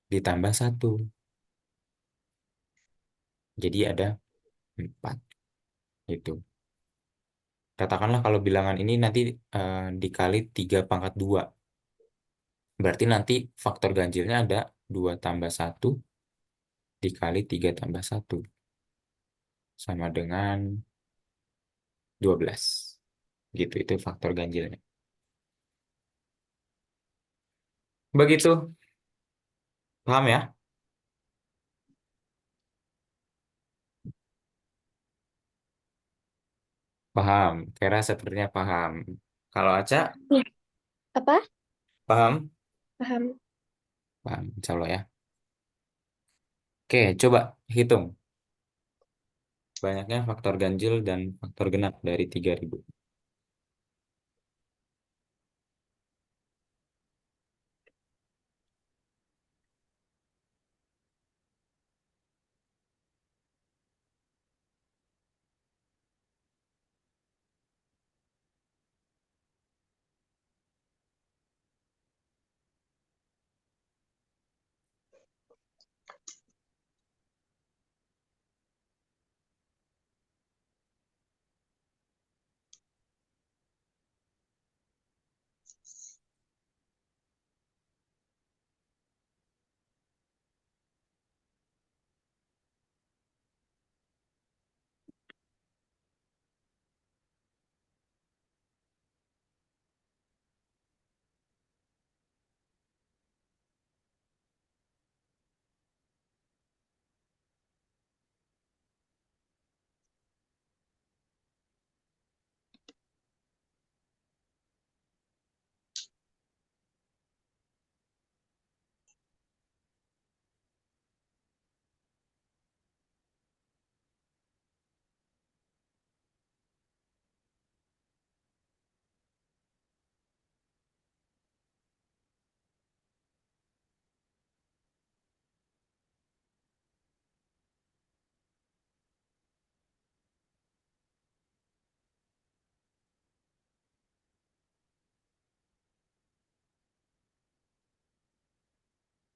ditambah 1. Jadi ada 4. Itu. Katakanlah kalau bilangan ini nanti dikali 3 pangkat 2. Berarti nanti faktor ganjilnya ada 2 tambah 1 dikali 3 tambah 1. Sama dengan 12. Gitu, itu faktor ganjilnya. Begitu. Paham ya? Paham. Kira sepertinya paham. Kalau Aca, Ya. Apa? paham? Paham. Paham, insya Allah ya. Oke, coba hitung banyaknya faktor ganjil dan faktor genap dari 3.000.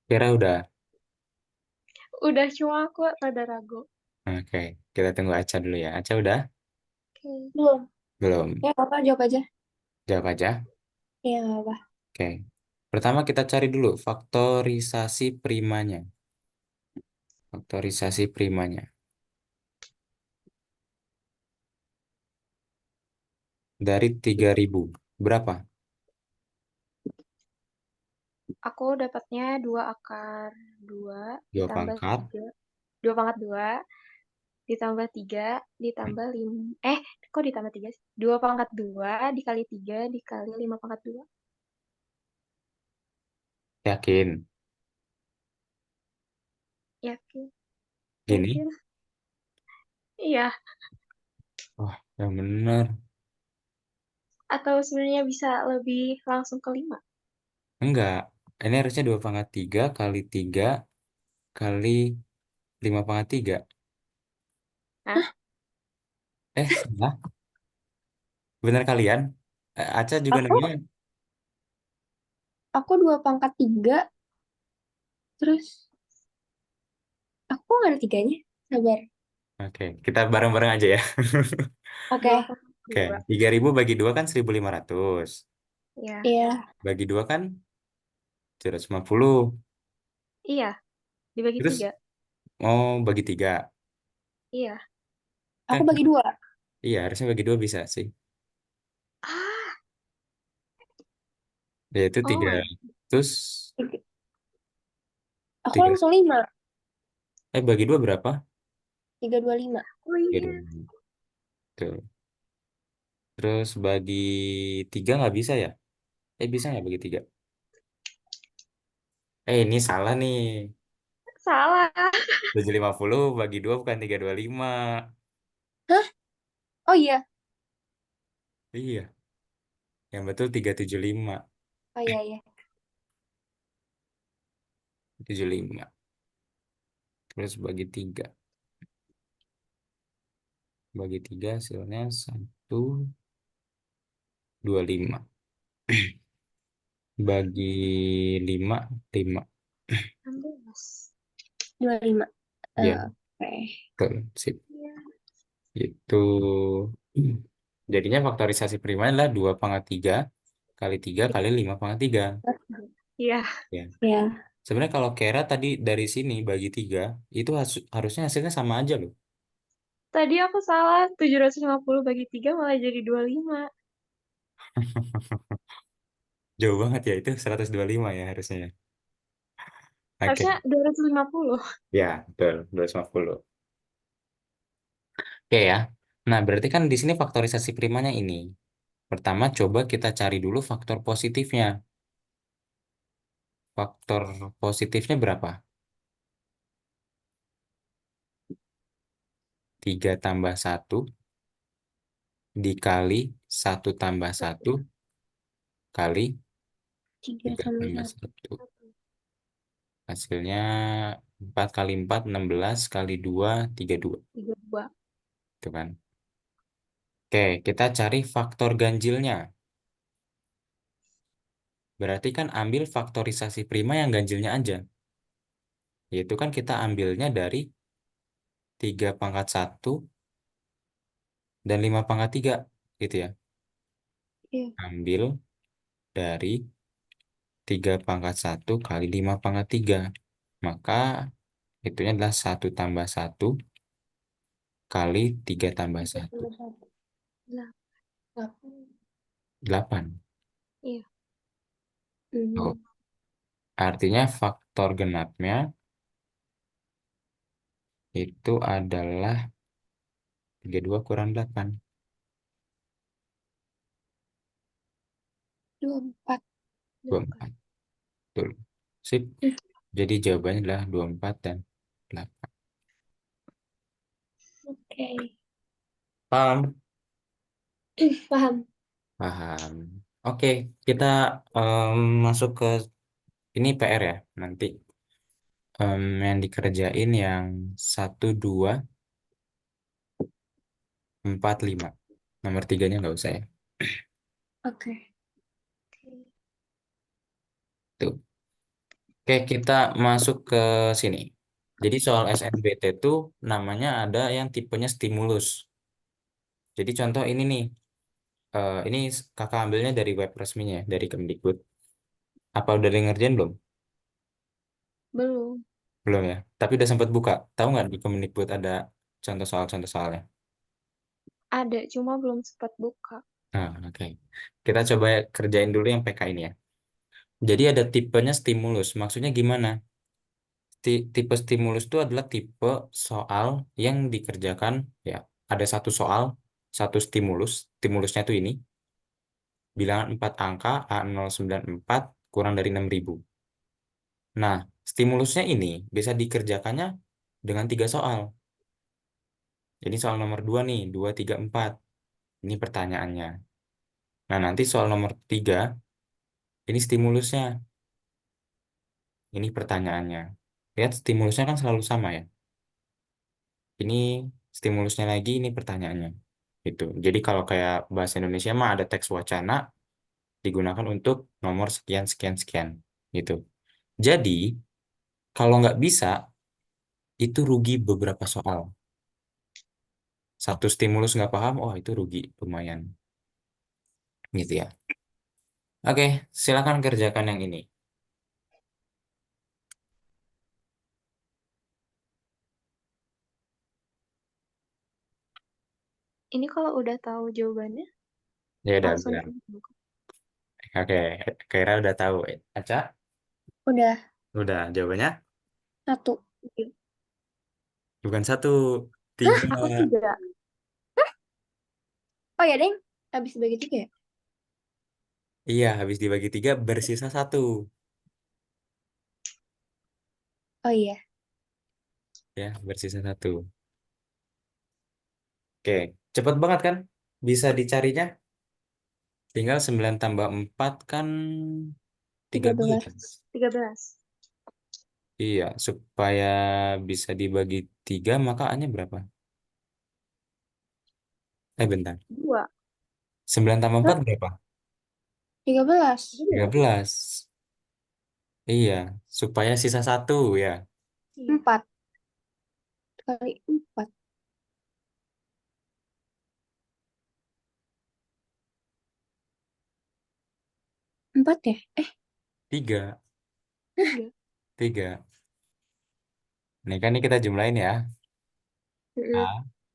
Kira udah. Udah, cuma aku rada ragu. Oke, kita tunggu Aca dulu ya. Aca udah? Oke. Belum. Belum. Ya, apa jawab aja. Jawab aja. Iya, nggak apa. Oke. Pertama kita cari dulu faktorisasi primanya. Faktorisasi primanya. Dari 3.000. Berapa? Aku dapatnya 2 akar 2 Dua ditambah pangkat. 3. 2 pangkat 2 ditambah 3 ditambah 5. Kok ditambah 3 sih? 2 pangkat 2 dikali 3 dikali 5 pangkat 2. Yakin? Yakin? Gini? Yakin? Iya. Wah, yang bener. Atau sebenarnya bisa lebih langsung ke 5? Enggak. Ini harusnya 2 pangkat 3 kali 3 kali 5 pangkat 3. Nah, Salah. Bener kalian? Aca juga Aku namanya. aku 2 pangkat 3, terus aku kok nggak ada tiganya. Sabar. Oke, kita bareng-bareng aja ya. dua Oke. pangkat Oke, 2. 3.000 bagi 2 kan 1.500. Iya. Iya. Bagi 2 kan 750. Iya, dibagi Terus 3. mau bagi 3. Iya. Aku Kan, bagi 2. iya harusnya bagi 2 bisa sih. Ah, Yaitu oh tiga my. ratus Aku tiga. langsung 5. Bagi 2 berapa? 325. Oh Tiga iya. 25. Tuh. Terus bagi 3 nggak bisa ya? Bisa nggak bagi 3? Ini salah nih. Salah. 750 bagi 2 bukan 325. Hah? Oh iya. Iya, yang betul 375. Oh iya, iya. 75. Terus bagi 3. Bagi 3 hasilnya 125. Bagi 5 5. 16. 25. Ya, Oke. betul. Sip. Iya. Itu jadinya faktorisasi prima adalah 2 pangkat 3 kali 3 kali 5 pangkat 3. Iya. Ya. Ya. Sebenarnya kalau Kera tadi dari sini bagi 3 itu harusnya hasilnya sama aja loh. Tadi aku salah, 750 bagi 3 malah jadi 25. Jauh banget ya, itu 125 ya harusnya ya. Oke. Harusnya 250. Ya, betul. 250. Oke ya. Nah, berarti kan di sini faktorisasi primanya ini. Pertama, coba kita cari dulu faktor positifnya. Faktor positifnya berapa? 3 tambah 1 dikali 1 tambah 1 kali 3 3 tambah tambah 1. 1. Hasilnya 4 kali 4 16 kali 2 32. 32. Itu kan. Oke, kita cari faktor ganjilnya. Berarti kan ambil faktorisasi prima yang ganjilnya aja. Yaitu kan kita ambilnya dari 3 pangkat 1 dan 5 pangkat 3. Gitu ya. Iya. Ambil dari 3 pangkat 1 kali 5 pangkat 3. Maka itunya adalah 1 tambah 1 kali 3 tambah 1. 3 tambah 1. Lah, 8. 8. iya. Oh, Hmm. artinya faktor genapnya itu adalah 32 kurang 8. 24. 24. 24. Betul. Sip. Jadi jawabannya adalah 24 dan 8. Oke. Paham? Paham. Paham. Oke, kita masuk ke ini PR ya. Nanti yang dikerjain yang 1 2 4 5. Nomor tiganya nggak usah ya. Oke. Tuh. Oke, kita masuk ke sini. Jadi soal SNBT itu namanya ada yang tipenya stimulus. Jadi contoh ini nih, ini kakak ambilnya dari web resminya, dari Kemdikbud. Apa udah ada yang ngerjain belum? Belum. Belum ya. Tapi udah sempat buka. Tahu nggak di Kemdikbud ada contoh soalnya? Ada, cuma belum sempat buka. Nah, oke. Kita coba kerjain dulu yang PK ini ya. Jadi ada tipenya stimulus. Maksudnya gimana? Tipe stimulus itu adalah tipe soal yang dikerjakan ya. Ada satu soal, satu stimulus. Stimulusnya tuh ini. Bilangan 4 angka A094 kurang dari 6.000. Nah, stimulusnya ini bisa dikerjakannya dengan tiga soal. Jadi soal nomor 2 nih, 2, 3, 4. Ini pertanyaannya. Nah, nanti soal nomor 3, ini stimulusnya. Ini pertanyaannya. Lihat stimulusnya kan selalu sama ya. Ini stimulusnya lagi, ini pertanyaannya. Itu. Jadi kalau kayak bahasa Indonesia mah ada teks wacana digunakan untuk nomor sekian, sekian, sekian. Gitu. Jadi, kalau nggak bisa, itu rugi beberapa soal. Satu stimulus nggak paham, oh itu rugi lumayan. Gitu ya. Oke, silakan kerjakan yang ini. Ini kalau udah tahu jawabannya, Ya udah, langsung bilang. buka. Oke, Kira udah tahu. Aca, Udah udah jawabannya? satu. Bukan satu, tiga. Oh, tidak. Oh ya, Deng. Habis dibagi tiga ya? Iya, habis dibagi tiga bersisa satu. Oh iya. Ya, bersisa satu. Oke, cepet banget kan? Bisa dicarinya. Tinggal 9 tambah 4 kan 13. 13. 13. Iya, supaya bisa dibagi 3 maka A-nya berapa? Bentar. 2. 9 tambah 4 Hah? berapa? 13. 13. 13. Iya, supaya sisa satu ya. Iya. 4 kali 4. 4 ya? 3. 3. 3. Ini kan ini kita jumlahin ya. A Mm-mm.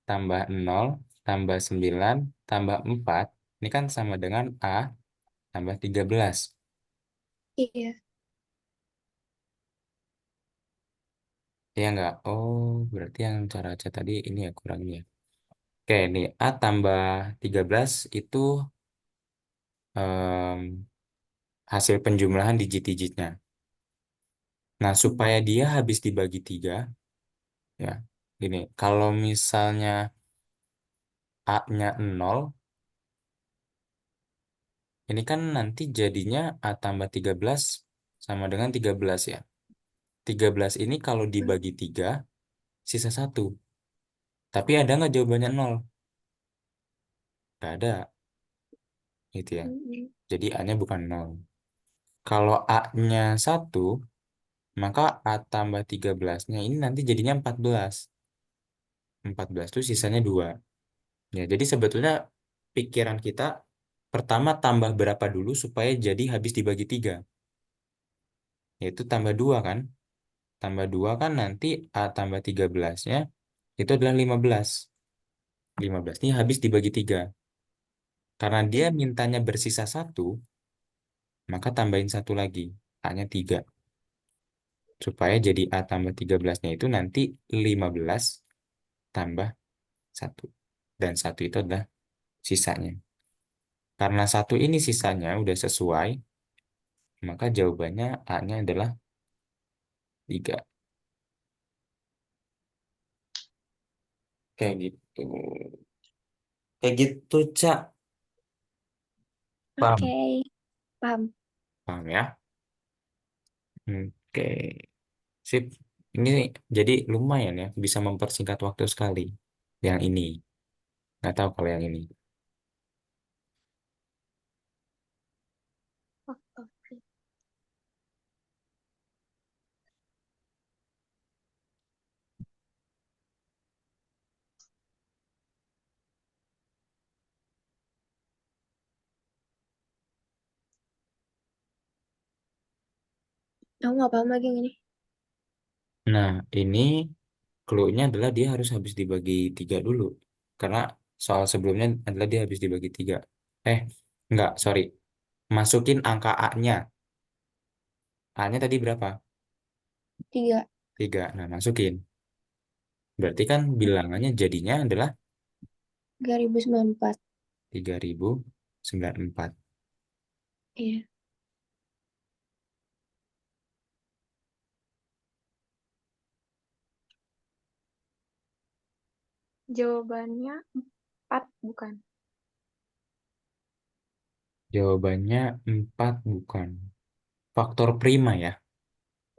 tambah 0 tambah 9 tambah 4. Ini kan sama dengan A tambah 13. Iya. Iya nggak? Oh, berarti yang cara C tadi ini ya kurang ini ya. Oke, nih A tambah 13 itu em, hasil penjumlahan digit-digitnya. Nah, supaya dia habis dibagi 3, ya, gini, kalau misalnya A-nya 0, ini kan nanti jadinya A tambah 13 sama dengan 13 ya. 13 ini kalau dibagi 3, sisa satu. Tapi ada nggak jawabannya 0? Nggak ada, gitu ya. Mm-mm. Jadi A-nya bukan 0. Kalau A-nya 1, maka A tambah 13-nya ini nanti jadinya 14. 14 itu sisanya 2. Ya, jadi sebetulnya pikiran kita pertama tambah berapa dulu supaya jadi habis dibagi 3. Yaitu tambah 2 kan. Tambah 2 kan nanti A tambah 13-nya itu adalah 15. 15 ini habis dibagi 3. Karena dia Mm. mintanya bersisa satu, maka tambahin satu lagi. A-nya 3. Supaya jadi A tambah 13-nya itu nanti 15 tambah satu. Dan satu itu adalah sisanya. Karena satu ini sisanya udah sesuai, maka jawabannya A-nya adalah 3. Kayak gitu. Kayak gitu, Cak. Oke. Paham? Paham. Paham ya? Oke. Sip. Ini jadi lumayan ya, bisa mempersingkat waktu sekali. Yang ini. Nggak tahu kalau yang ini. Oke. Aku nggak paham lagi yang ini. Nah, ini clue-nya adalah dia harus habis dibagi tiga dulu. Karena soal sebelumnya adalah dia habis dibagi tiga. Enggak, sorry. Masukin angka A-nya. A-nya tadi berapa? 3. Tiga. Nah, masukin. Berarti kan bilangannya jadinya adalah 3094. 3094. Iya. Jawabannya 4 bukan? Jawabannya 4 bukan. Faktor prima ya?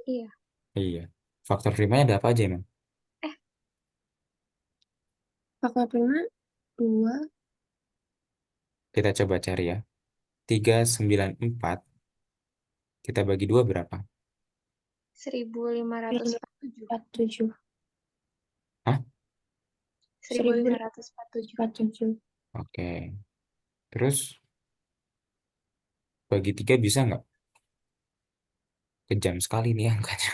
Iya. Iya. Faktor primanya ada apa aja emang? Eh, Faktor prima 2. Kita coba cari ya. 394 kita bagi dua berapa? 1547. 47. Hah? 1547. 1547. Oke. Terus bagi tiga bisa nggak? Kejam sekali nih angkanya.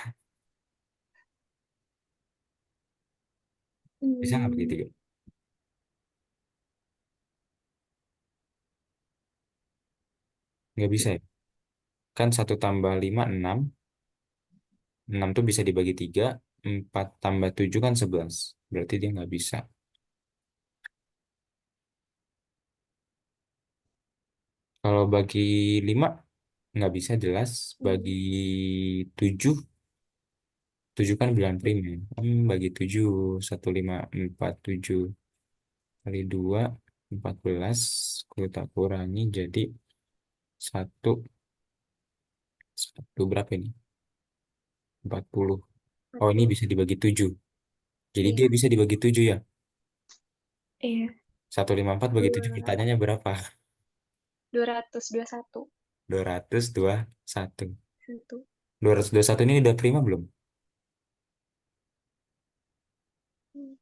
Bisa nggak bagi Hmm, tiga? Nggak bisa ya? Kan satu tambah lima, enam. Enam tuh bisa dibagi tiga. Empat tambah tujuh kan 11. Berarti dia nggak bisa. Kalau bagi lima, nggak bisa jelas. Bagi hmm, tujuh, tujuh kan bilang prima. Bagi tujuh, satu lima empat tujuh kali dua, 14. Kita kurangi jadi satu, satu berapa ini? 40. Oh, ini 40. bisa dibagi tujuh. Jadi dia Iya. bisa dibagi tujuh ya. iya. 154 bagi tujuh, Dua- pertanyaannya berapa? 221. 221. Satu. 221 ini udah prima belum? Hmm,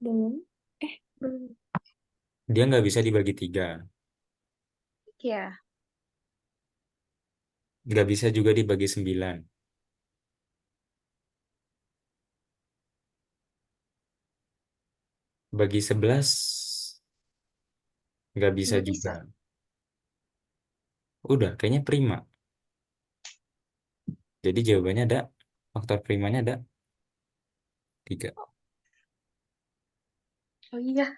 Belum. belum. Dia nggak bisa dibagi tiga. Iya. Nggak bisa juga dibagi 9. Bagi 11 nggak bisa Nggak juga. bisa. Udah, kayaknya prima. Jadi jawabannya ada, faktor primanya ada 3. Oh iya.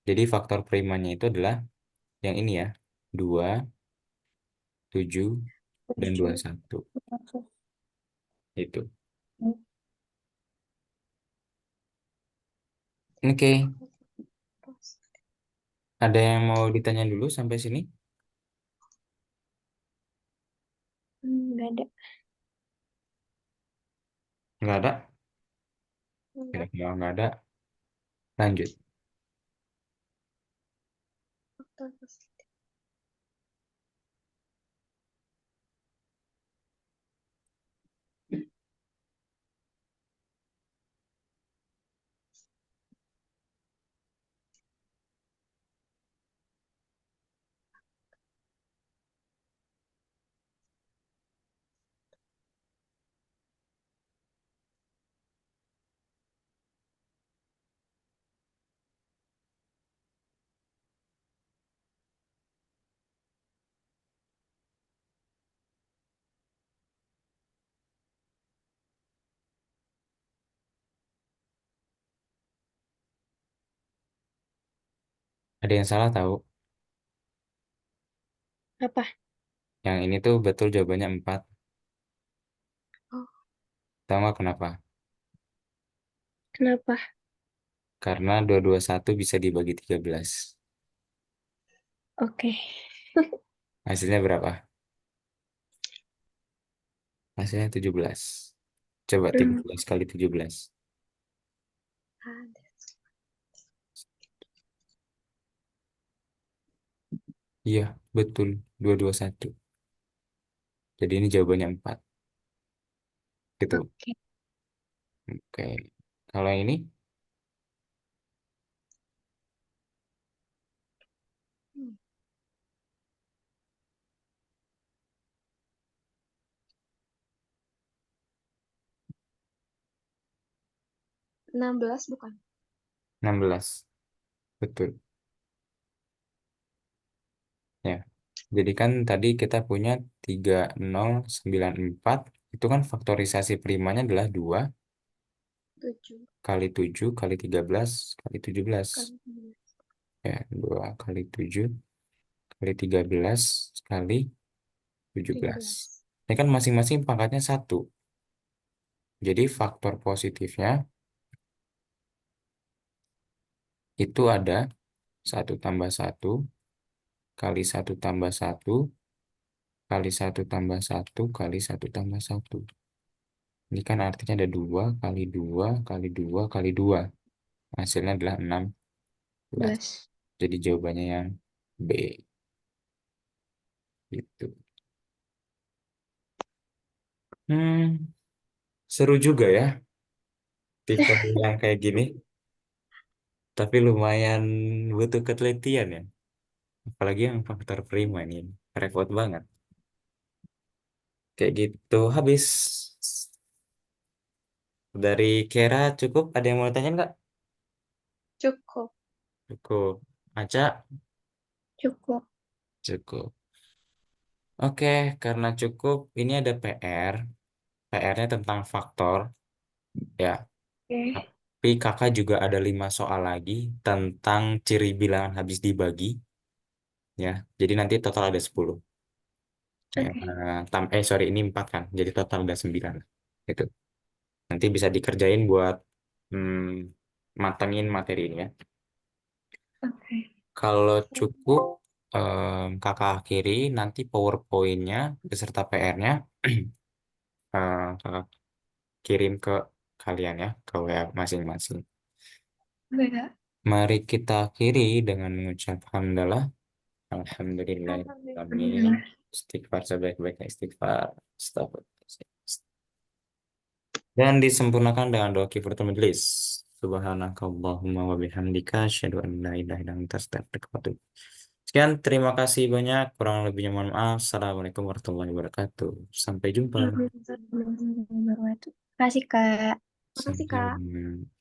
Jadi faktor primanya itu adalah yang ini ya. 2, 7, dan 7. 21. Itu. Hmm, Oke, ada yang mau ditanya dulu sampai sini? nggak ada. Nggak ada? Ya, Enggak. kalau nggak ada, lanjut. Faktor positif. Ada yang salah tahu? Apa? Yang ini tuh betul jawabannya 4. Oh, Tahu nggak kenapa? Kenapa? Karena 221 bisa dibagi 13. Oke. Hasilnya berapa? Hasilnya 17. Coba Hmm, 13 kali 17. ada. Iya, betul. 221. Jadi ini jawabannya 4. Gitu. Oke. Oke. Kalau yang ini, Hmm. 16 bukan? 16. Betul. Ya. Jadi kan tadi kita punya 3094. Itu kan faktorisasi primanya adalah 2 7 kali 7 kali 13 kali 17. kali 11. Ya, 2 kali 7 kali 13 kali 17. 17. Ini kan masing-masing pangkatnya 1. Jadi faktor positifnya itu ada 1 tambah 1 kali 1 tambah 1 kali 1 tambah 1 kali 1 tambah 1. Ini kan artinya ada 2 kali 2 kali 2 kali 2. Hasilnya adalah 16. 11. Jadi jawabannya yang B. Gitu. Hmm, seru juga ya tipe yang kayak gini. Tapi lumayan butuh ketelitian ya. Apalagi yang faktor prima ini. Repot banget. Kayak gitu. Habis. Dari Kera cukup? Ada yang mau tanya nggak? Cukup. Cukup. Aca? Cukup. Cukup. Oke, karena cukup, ini ada PR. PR-nya tentang faktor. Ya, Oke. tapi kakak juga ada 5 soal lagi tentang ciri bilangan habis dibagi. Ya, jadi nanti total ada 10. Oke. Sorry, ini 4 kan. Jadi total ada 9. Itu. Nanti bisa dikerjain buat matengin materi ini ya. Oke. Kalau cukup, kakak akhiri nanti PowerPoint-nya beserta PR-nya kakak kirim ke kalian ya, ke WA masing-masing. Oke, Kak. Mari kita akhiri dengan mengucap hamdalah. Alhamdulillah. Amin. Alhamdulillah. Istighfar sebaik-baiknya istighfar. Astagfirullah. Dan disempurnakan dengan doa kifaratul majelis. Subhanakallahumma wa bihamdika asyhadu an la ilaha illa anta astaghfiruka wa atubu ilaik. Sekian, terima kasih banyak. Kurang lebihnya mohon maaf. Assalamualaikum warahmatullahi wabarakatuh. Sampai jumpa. Waalaikumsalam warahmatullahi wabarakatuh. Makasih, Kak. Makasih, Kak. Sampai